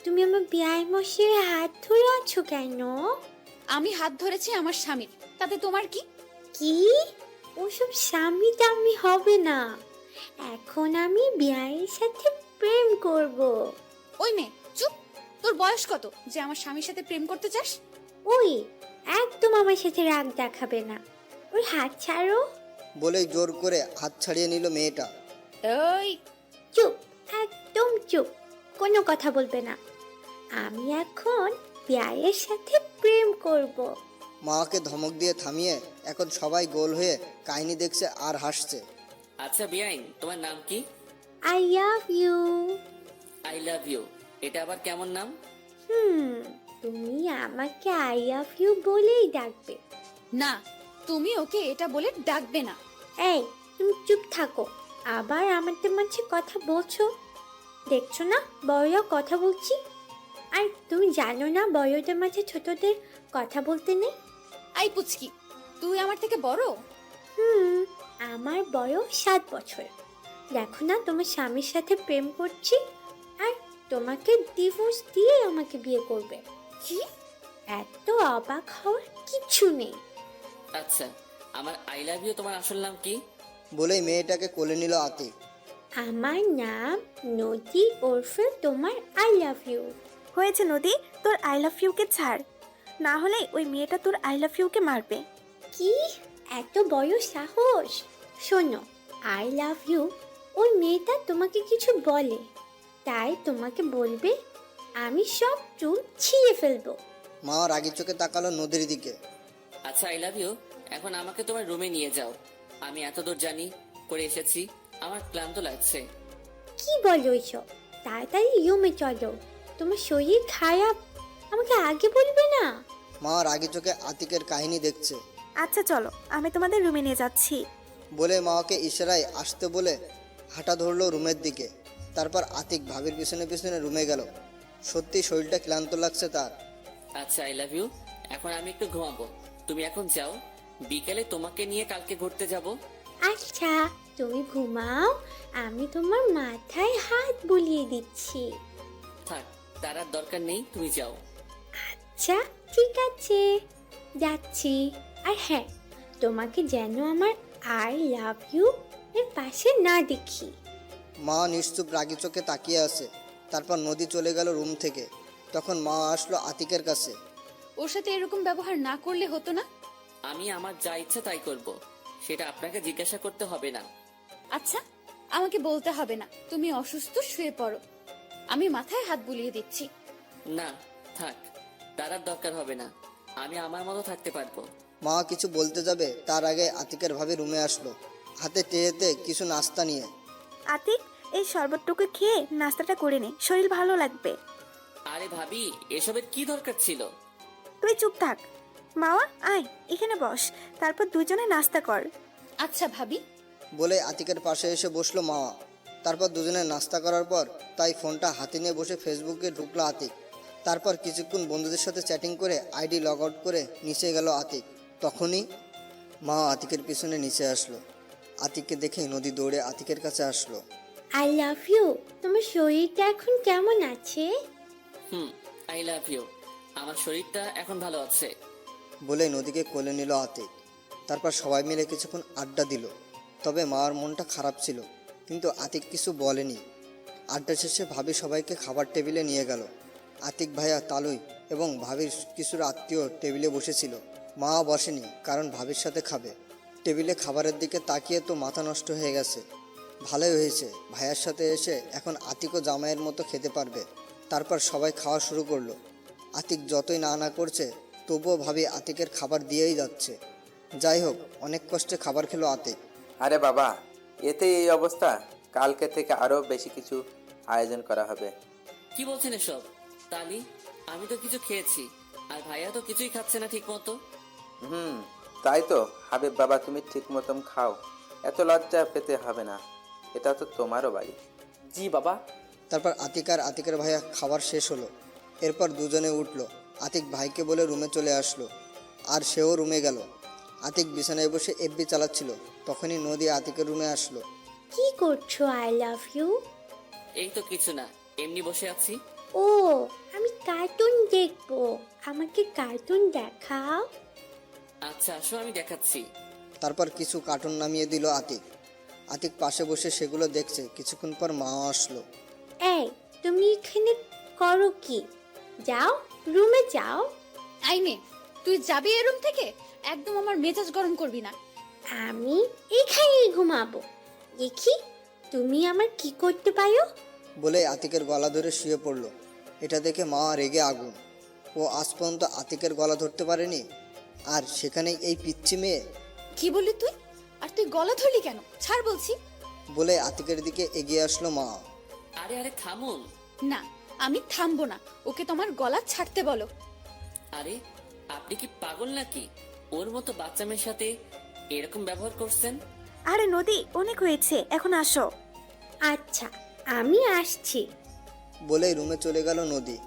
তুমি আমার বিয়াই মশাইয়ের হাত ধরে আছো কেন? আমি হাত ধরেছি আমার স্বামীর, তাতে তোমার কি? কি? ওসব স্বামী টামি হবে না, এখন আমি বিয়াইয়ের সাথে প্রেম করব। ওই মেয়ে চুপ! তোর বয়স কত যে আমার স্বামীর সাথে প্রেম করতে চাস? ওই, একদম আমার সাথে রাগ দেখাবে না, ওই হাত ছাড়ো। বলেই জোর করে হাত ছাড়িয়ে নিল মেয়েটা। ওই চুপ, একদম চুপ, কোনো কথা বলবে না। আমি এখন বিয়াইয়ের সাথে প্রেম করব। মাকে ধমক দিয়ে থামিয়ে এখন সবাই গোল হয়ে কাহিনী দেখছে আর হাসছে। আচ্ছা বিয়াইন, তোমার নাম কি? I love you. I love you, এটা আবার কেমন নাম? তুমি আমাকে আই লাভ ইউ বলেই ডাকবে। না, তুমি ওকে এটা বলে ডাকবে না। এই, তুমি চুপ থাকো, আবার আমাদের মাঝে কথা বলছো। দেখছো না বড়রা কথা বলছি? আর তুমি জানো না বড়দের মাঝে ছোটদের কথা বলতে নেই? আই পুচকি, তুই আমার থেকে বড়? আমার বয়স 7 বছর। দেখো না তোমার স্বামীর সাথে প্রেম করছি, আর তোমাকে ডিভোর্স দিয়ে আমাকে বিয়ে করবে। কি? এত অবাক হওয়ার কিছু নেই। আচ্ছা, আমার আই লাভ ইউ তোমার আসল নাম কি? বলেই মেয়েটাকে কোলে নিল আতিক। আমার নাম নদী ওরফে তোমার আই লাভ ইউ। হয়েছে নদী, তোর আই লাভ ইউকে ছাড়, না হলে ওই মেয়েটা তোর আই লাভ ইউকে মারবে। কি এত বড় সাহস! শোনো, আই লাভ ইউ ওই মেয়েটা তোমাকে কিছু বলে, তাই তোমাকে বলবে আমি সব চুল ছিঁড়ে ফেলবো। মা রাগি চোখে তাকালো নদীর দিকে। আচ্ছা আই লাভ ইউ, এখন আমাকে তোমার রুমে নিয়ে যাও। আমি এত দূর জানি করে এসেছি, আমার ক্লান্ত লাগছে। কি বলো এসব? তাড়াতাড়ি রুমে চলো, তোমার শরীর খারাপ, আমাকে আগে বলবে না? মা রাগি চোখে আতিকের কাহিনী দেখছে। আচ্ছা চলো, আমি তোমাদের রুমে নিয়ে যাচ্ছি। বলে মাকে ইশারায় আসতে বলে হাঁটা ধরলো রুমের দিকে। তারপর আতিক ভাবির পিছনে পিছনে রুমে গেল। সত্যি শরীরটা ক্লান্ত লাগছে তার। আচ্ছা আই লাভ ইউ, এখন আমি একটু ঘুমাবো, তুমি এখন যাও, বিকেলে তোমাকে নিয়ে কালকে ঘুরতে যাব। আচ্ছা তুমি ঘুমাও, আমি তোমার মাথায় হাত বুলিয়ে দিচ্ছি। থাক, তার আর দরকার নেই, তুমি যাও। আচ্ছা ঠিক আছে, যাচ্ছি। আর হ্যাঁ, তোমাকে যেন আমার আই লাভ ইউ এর পাশে না দেখি। মা নিশ্চুপ রাগি চোখে তাকিয়ে আছে। তারপর নদী চলে গেল রুম থেকে। তখন মা আসলো আতিকের কাছে। ওর সাথে এরকম ব্যবহার না করলে হতো না? আমি আমার যা ইচ্ছা তাই করব, সেটা আপনাকে জিজ্ঞাসা করতে হবে না। আচ্ছা, আমাকে বলতে হবে না তুমি অসুস্থ, শুয়ে পড়ো, আমি মাথায় হাত বুলিয়ে দিচ্ছি। না থাক, তার আর দরকার হবে না, আমি আমার মতো থাকতে পারবো। মা কিছু বলতে যাবে তার আগে আতিকের ভাবি রুমে আসলো, হাতে ট্রেতে কিছু নাস্তা নিয়ে। আতিক, এই শরবতটুকু খেয়ে নাস্তাটা করে নে, শরীর ভালো লাগবে। আরে ভাবি, এসবের কি দরকার ছিল? তুই চুপ থাক। মাওয়া, আয় এখানে বস, তারপর দুজনে নাস্তা কর। আচ্ছা ভাবি। বলে আতিকের পাশে এসে বসলো মাওয়া। তারপর দুজনে নাস্তা করার পর তাই ফোনটা হাতে নিয়ে বসে ফেসবুকে ঢুকলো আতিক। তারপর কিছুক্ষণ বন্ধুদের সাথে চ্যাটিং করে আইডি লগ আউট করে নিচে গেল আতিক। তখনই মা আতিকের পিছনে নিচে আসলো। আতিককে দেখে নদী দৌড়ে আতিকের কাছে আসলো। I love you. তোমার শরীরটা এখন কেমন আছে? I love you. আমার শরীরটা এখন ভালো আছে। বলে নদীকে কোলে নিল আতিক। তারপর সবাই মিলে কিছুক্ষণ আড্ডা দিল। তবে মার মনটা খারাপ ছিল, কিন্তু আতিক কিছু বলেনি। আড্ডা শেষে ভাবি সবাইকে খাবার টেবিলে নিয়ে গেল। আতিক ভাইয়া, তালুই এবং ভাবির কিছুর আত্মীয় টেবিলে বসেছিল। মা বসেনি, কারণ ভাবির সাথে খাবে। টেবিলে খাবারের দিকে তাকিয়ে তো মাথা নষ্ট হয়ে গেছে। ভালোই হয়েছে, ভাইয়ার সাথে এসে এখন আতিকও জামাইয়ের মতো খেতে পারবে। তারপর সবাই খাওয়া শুরু করলো। আতিক যতই না করছে, তবুও ভাবি আতিকের খাবার দিয়েই যাচ্ছে। যাই হোক, অনেক কষ্টে খাবার খেলো আতিক। আরে বাবা, এতে এই অবস্থা, কালকে থেকে আরো বেশি কিছু আয়োজন করা হবে। কি বলছেন এসব? তালি, আমি তো কিছু খেয়েছি, আর ভাইয়া তো কিছুই খাচ্ছে না ঠিক মতো। তাই তো হাবিব বাবা, তুমি ঠিক মতন খাও, এত লজ্জা পেতে হবে না, এটা তো তোমারও বাড়ি। জি বাবা। তারপর আতিক আর আতিকের ভাইয়া খাবার শেষ হলো। এরপর দুজনে উঠলো। আতিক ভাইকে বলে রুমে চলে আসলো, আর সেও রুমে গেল। আতিক বিছানায় বসে এফবি চালাচ্ছিল। তখনই নদী আতিকের রুমে আসলো। কি করছো? I love you. এই তো কিছু না, এমনি বসে আছি। ও, আমি কার্টুন দেখবো, আমাকে কার্টুন দেখাও। আচ্ছা আসো, আমি দেখাচ্ছি। তারপর কিছু কার্টুন নামিয়ে দিল আতিক। আতিক পাশে বসে সেগুলো দেখছে। কিছুক্ষণ পর মা আসলো। এই, তুমি এখানে করো কি? যাও, রুমে যাও। আই মে, তুই যাবি এই রুম থেকে? একদম আমার মেজাজ গরম করবি না। আমি এখানেই ঘুমাবো, দেখি তুমি আমার কি করতে পারো। বলে আতিকের গলা ধরে শুয়ে পড়লো। এটা দেখে মা রেগে আগুন। ও আজ পর্যন্ত আতিকের গলা ধরতে পারেনি, আর সেখানেই এই পিচ্ছি মেয়ে। কি বললি তুই? আর তুই গলা ধরলি কেন? ছাড় বলছি। বলে আতিকের দিকে এগিয়ে আসলো মা। আরে আরে থামুন। না, আমি থামবো না, ওকে তোমার গলা ছাড়তে বলো। আরে আপনি কি পাগল নাকি? ওর মতো বাচ্চা মেয়ের সাথে এরকম ব্যবহার করছেন? আরে নদী, অনেক হয়েছে, এখন আসো। আচ্ছা, আমি আসছি। বলে রুমে চলে গেল নদী।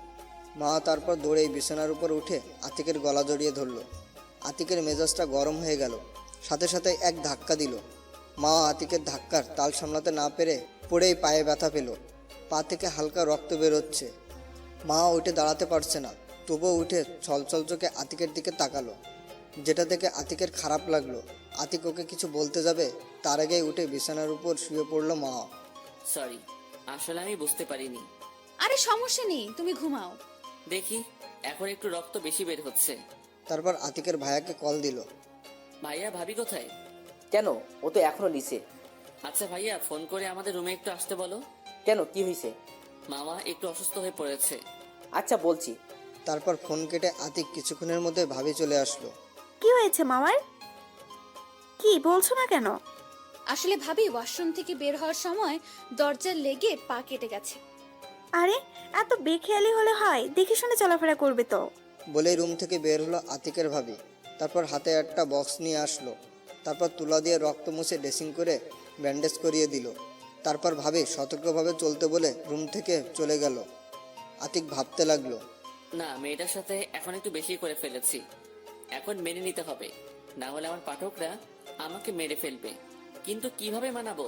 মা তারপর দৌড়ে বিছানার উপর উঠে আতিকের গলা জড়িয়ে ধরল। আতিকের মেজাজটা গরম হয়ে গেল। সাথে সাথে এক ধাক্কা দিল। মা আতিকের ধাক্কার তাল সামলাতে না পেরে পড়েই পায়ে ব্যথা পেল। পা থেকে হালকা রক্ত বেরোচ্ছে। মা উঠে দাঁড়াতে পারছে না, তবুও উঠে ছলছল চোখে আতিকের দিকে তাকালো, যেটা দেখে আতিকের খারাপ লাগলো। আতিক ওকে কিছু বলতে যাবে, তার আগেই উঠে বিছানার উপর শুয়ে পড়লো মা। সরি, আসলে আমি বুঝতে পারিনি। আরে সমস্যা নেই, তুমি ঘুমাও। দেখি, এখন একটু রক্ত বেশি বের হচ্ছে। তারপর আতিকের ভাইয়াকে কল দিল। ভাইয়া, ভাবি কোথায়? কেন, ও তো এখনো নিচে। আচ্ছা ভাইয়া, ফোন করে আমাদের রুমে একটু আসতে বলো। কেন, কি হয়েছে? মামা একটু অসুস্থ হয়ে পড়েছে। আচ্ছা বলছি। তারপর ফোন কেটে আতিক কিছুক্ষণের মধ্যে ভাবি চলে আসলো। কি হয়েছে মামার? কি বলছো না কেন? আসলে ভাবি ওয়াশরুম থেকে বের হওয়ার সময় দরজার লেগে পা কেটে গেছে। আরে এত বেখেয়ালি হলে হয়, দেখে শুনে চলাফেরা করবে তো। বলে রুম থেকে বের হলো আতিকের ভাবি। তারপর হাতে একটা বক্স নিয়ে আসলো। তারপর তুলা দিয়ে রক্ত মুছে ড্রেসিং করে ব্যান্ডেজ করিয়ে দিল। তারপর ভাবি সতর্কভাবে চলতে বলে রুম থেকে চলে গেল। আতিক ভাবতে লাগলো, না, মেয়েটার সাথে এখন একটু বেশি করে ফেলেছি। এখন মেনে নিতে হবে, না হলে আমার পাঠকরা আমাকে মেরে ফেলবে। কিন্তু কিভাবে মানাবো?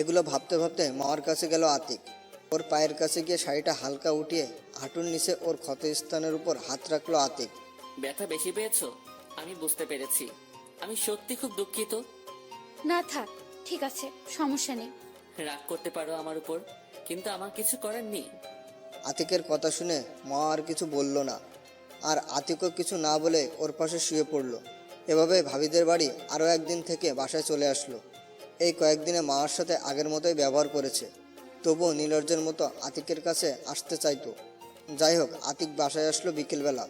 এগুলো ভাবতে ভাবতে মার কাছে গেল আতিক। ওর পায়ের কাছে গিয়ে শাড়িটা হালকা উঠিয়ে হাঁটুর নিচে ওর ক্ষতস্থানের উপর হাত রাখলো আতিক। ব্যথা বেশি পেয়েছো? আমি বুঝতে পেরেছি, আমি সত্যি খুব দুঃখিত। না থাক, ঠিক আছে, সমস্যা নেই। রাগ করতে পারো আমার উপর, কিন্তু আমার কিছু করার নেই। আতিকের কথা শুনে মা আর কিছু বলল না, আর আতিকও কিছু না বলে ওর পাশে শুয়ে পড়ল। এভাবে ভাবিদের বাড়ি আরও একদিন থেকে বাসায় চলে আসলো। এই কয়েকদিনে মার সাথে আগের মতোই ব্যবহার করেছে, তবুও নীলর্জের মতো আতিকের কাছে আসতে চাইতো। যাই হোক, আতিক বাসায় আসলো বিকেলবেলা।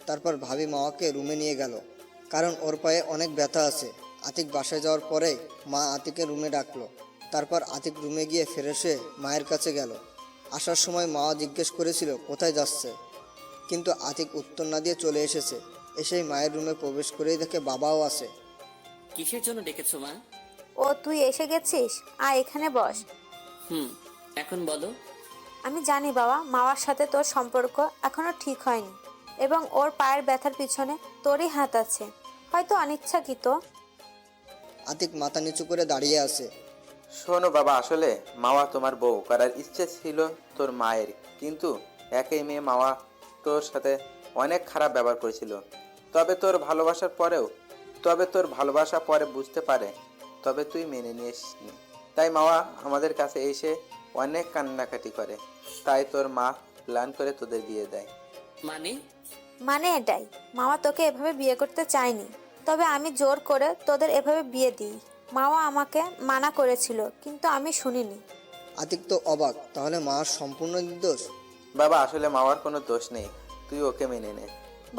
তারপর ভাবি মাওয়াকে রুমে নিয়ে গেল, কারণ ওর পায়ে অনেক ব্যথা আছে। আতিক বাসায় যাওয়ার পরেই মা আতিকের রুমে ডাকলো। তারপর আতিক রুমে গিয়ে ফ্রেশ হয়ে মায়ের কাছে গেল। আসার সময় মা জিজ্ঞেস করেছিল কোথায় যাচ্ছে, কিন্তু আতিক উত্তর না দিয়ে চলে এসেছে। এসেই মায়ের রুমে প্রবেশ করেই দেখে বাবাও আছে। কিসের জন্য ডেকেছো মা? ও তুই এসে গেছিস, এখানে বস। এখন বলো। আমি জানি বাবা, মাওয়ার সাথে তোর সম্পর্ক এখনো ঠিক হয়নি এবং ওর পায়ের ব্যথার পিছনে তোরই হাত আছে, হয়তো অনিচ্ছাকৃত। আতিক মাথা নিচু করে দাঁড়িয়ে আছে। শোনো বাবা, আসলে মাওয়া তোমার বউ করার ইচ্ছে ছিল তোর মায়ের, কিন্তু একই মেয়ে মাওয়া তোর সাথে অনেক খারাপ ব্যবহার করেছিল। তবে তোর ভালোবাসা পরে বুঝতে পারে, তবে তুই মেনে নিসনি। তাই মাওয়া আমাদের কাছে এসে অনেক কান্নাকাটি করে, তাই তোর মা প্ল্যান করে তোদের বিয়ে দেয়। মানে এটাই, মামা তোকে এভাবে বিয়ে করতে চায়নি, তবে আমি জোর করে তোদের এভাবে বিয়ে দিই। মাওয়া আমাকে মানা করেছিল, কিন্তু আমি শুনিনি। আতিক তো অবাক, তাহলে মার সম্পূর্ণ নির্দোষ? বাবা, আসলে মাওয়ার কোনো দোষ নেই, তুই ওকে মেনে নে।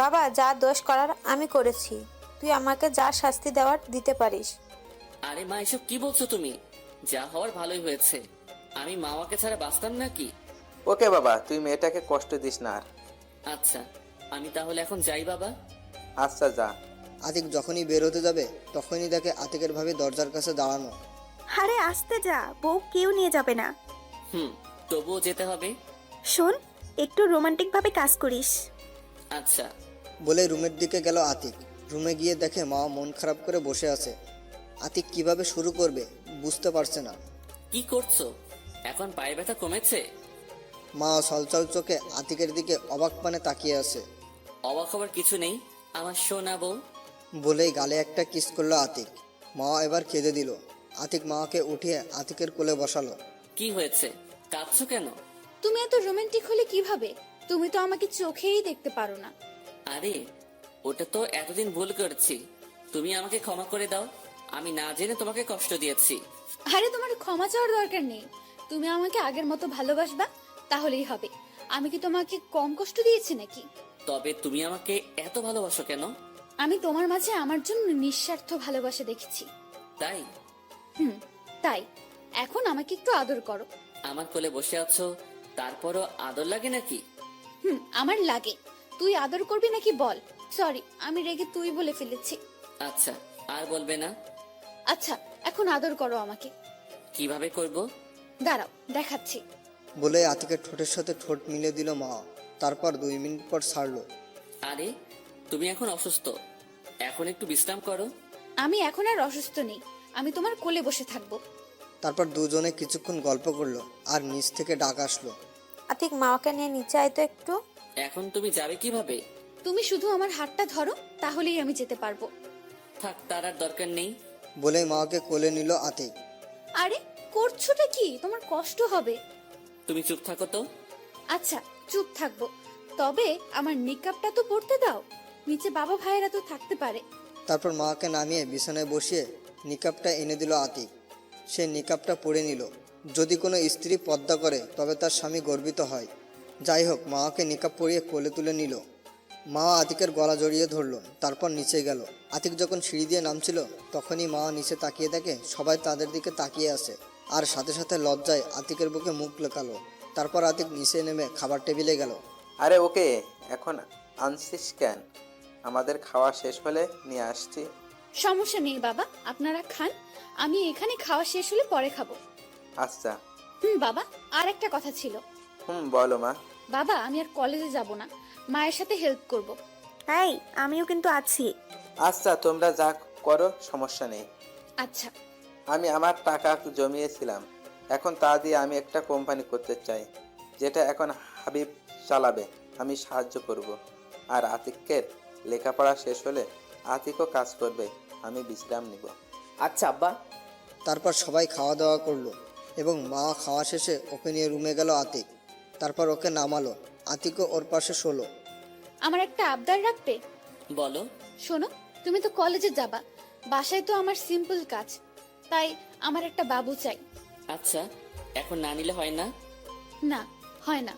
বাবা, যা দোষ করার আমি করেছি, তুই আমাকে যা শাস্তি দেওয়ার দিতে পারিস। আরে মা, এসব কি বলছো তুমি? যা হওয়ার ভালোই হয়েছে। আমি মামাকে ছাড়া বাঁচতাম নাকি? ওকে বাবা, তুই মেয়েটাকে কষ্ট দিস না আর। আচ্ছা, আমি তাহলে এখন যাই বাবা। আচ্ছা, যা। আতিক যখনই বের হতে যাবে তখনই দেখে আতিকের ভাবি দরজার কাছে দাঁড়ানো। আরে আসতে যা, বউ কেউ নিয়ে যাবে না। তবুও যেতে হবে। শোন, একটু রোমান্টিক ভাবে কাজ করিস। আচ্ছা। বলে রুমের দিকে গেল আতিক। রুমে গিয়ে দেখে মা মন খারাপ করে বসে আছে। আতিক কিভাবে শুরু করবে বুঝতে পারছে না। কি করছো? এখন পায়ে ব্যথা কমেছে? মা ছলছল চোখে আতিকের দিকে অবাক পানে তাকিয়ে আছে। অবাক হবার কিছু নেই, আমার সোনা বউ। বলেই গালে একটা কিস করলো আতিক। মা এবার কেঁদে দিল। আতিক মাকে উঠিয়ে আতিকের কোলে বসালো। কি হয়েছে, কাঁদছো কেন? তুমি এত রোমান্টিক হলে কিভাবে? তুমি তো আমাকে চোখেই দেখতে পারো না। আরে ওটা তো এতদিন ভুল করেছি, তুমি আমাকে ক্ষমা করে দাও। আমি না জেনে তোমাকে কষ্ট দিয়েছি। আরে তোমার ক্ষমা চাওয়ার দরকার নেই, তুমি আমাকে আগের মতো ভালোবাসবা, তাহলেই হবে। আমি কি তোমাকে কম কষ্ট দিয়েছি নাকি? তবে তুমি আমাকে এত ভালোবাসো কেন? আমি তোমার মাঝে আমার জন্য নিঃস্বার্থ ভালোবাসা দেখেছি। তাই? তাই এখন আমাকে একটু আদর করো। আমার কোলে বসে আছো, তারপরও আদর লাগে নাকি? আমার লাগে। তুই আদর করবি নাকি বল? সরি, আমি রেগে তুই বলে ফেলেছি। আচ্ছা, আর বলবে না। আচ্ছা, এখন আদর করো আমাকে। কিভাবে করব? দাঁড়াও, দেখাচ্ছি। বলে আতিকের ঠোঁটের সাথে ঠোঁট মিলে দিল মা। তারপর 2 মিনিট পর ছাড়লো। আরে তুমি এখন অসুস্থ, এখন একটু বিশ্রাম করো। আমি এখন আর অসুস্থ নেই, আমি তোমার কোলে বসে থাকবো। তারপর দুজনে কিছুক্ষণ গল্প করলো আর নিচ থেকে ডাক আসলো। আতিক, মাওয়াকে নিয়ে নিচে আয় তো একটু। এখন তুমি যাবে কিভাবে? তুমি শুধু আমার হাতটা ধরো, তাহলেই আমি যেতে পারবো। থাক, তার আর দরকার নেই। বলে মাকে কোলে নিল আতিক। আরে করছোটা কি? তোমার কষ্ট হবে। তুমি চুপ থাকো তো। আচ্ছা, চুপ থাকবো, তবে আমার নিকাবটা তো পড়তে দাও। নিচে বাবা ভাইয়েরা তো থাকতে পারে। তারপর মাকে নামিয়ে বিছানায় বসিয়ে নিকাবটা এনে দিল আতিক। সে নিকাবটা পরে নিল। যদি কোনো স্ত্রী পর্দা করে তবে তার স্বামী গর্বিত হয়। যাই হোক, মাকে নিকাব পরিয়ে কোলে তুলে নিল। মা আতিকের গলা জড়িয়ে ধরলো, তারপর নিচে গেল। আতিক যখন সিঁড়ি দিয়ে নামছিল তখনই মা নিচে তাকিয়ে দেখে সবাই তাদের দিকে তাকিয়ে আছে, আর সাথে সাথে লজ্জায় আতিকের বুকে মুখ লুকালো। তারপর আতিক নিচে নেমে খাবার টেবিলে গেল। আরে ওকে এখন আনছিস কেন? আমাদের খাওয়া শেষ হলে নিয়ে আসছি। সমস্যা নেই বাবা, আপনারা খান, আমি এখানে খাওয়া শেষ হলে পরে খাবো। আচ্ছা। বাবা, আর একটা কথা ছিল। বলো মা। বাবা, আমি আর কলেজে যাব না, মায়ের সাথে হেল্প করব। তাই আমিও কিন্তু আছি। আচ্ছা, তোমরা যা করো, সমস্যা নেই। আচ্ছা। আমি আমার টাকা জমিয়েছিলাম, এখন তা দিয়ে আমি একটা কোম্পানি করতে চাই, যেটা এখন হাবিব চালাবে। আমি সাহায্য করব, আর আতিকের লেখাপড়া শেষ হলে আতিকও কাজ করবে, আমি বিশ্রাম নিব। আচ্ছা আব্বা। তারপর সবাই খাওয়া দাওয়া করলো এবং মা খাওয়া শেষে ওকে নিয়ে রুমে গেল আতিক। তারপর ওকে নামালো। আতিকও ওর পাশে শোলো। আমার একটা আবদার রাখবে? বলো। শোনো, তুমি তো কলেজে যাবা, বাসায় তো আমার সিম্পল কাজ, তাই আমার একটা বাবু চাই। আচ্ছা, এখন না নিলে হয় না? না, হয় না।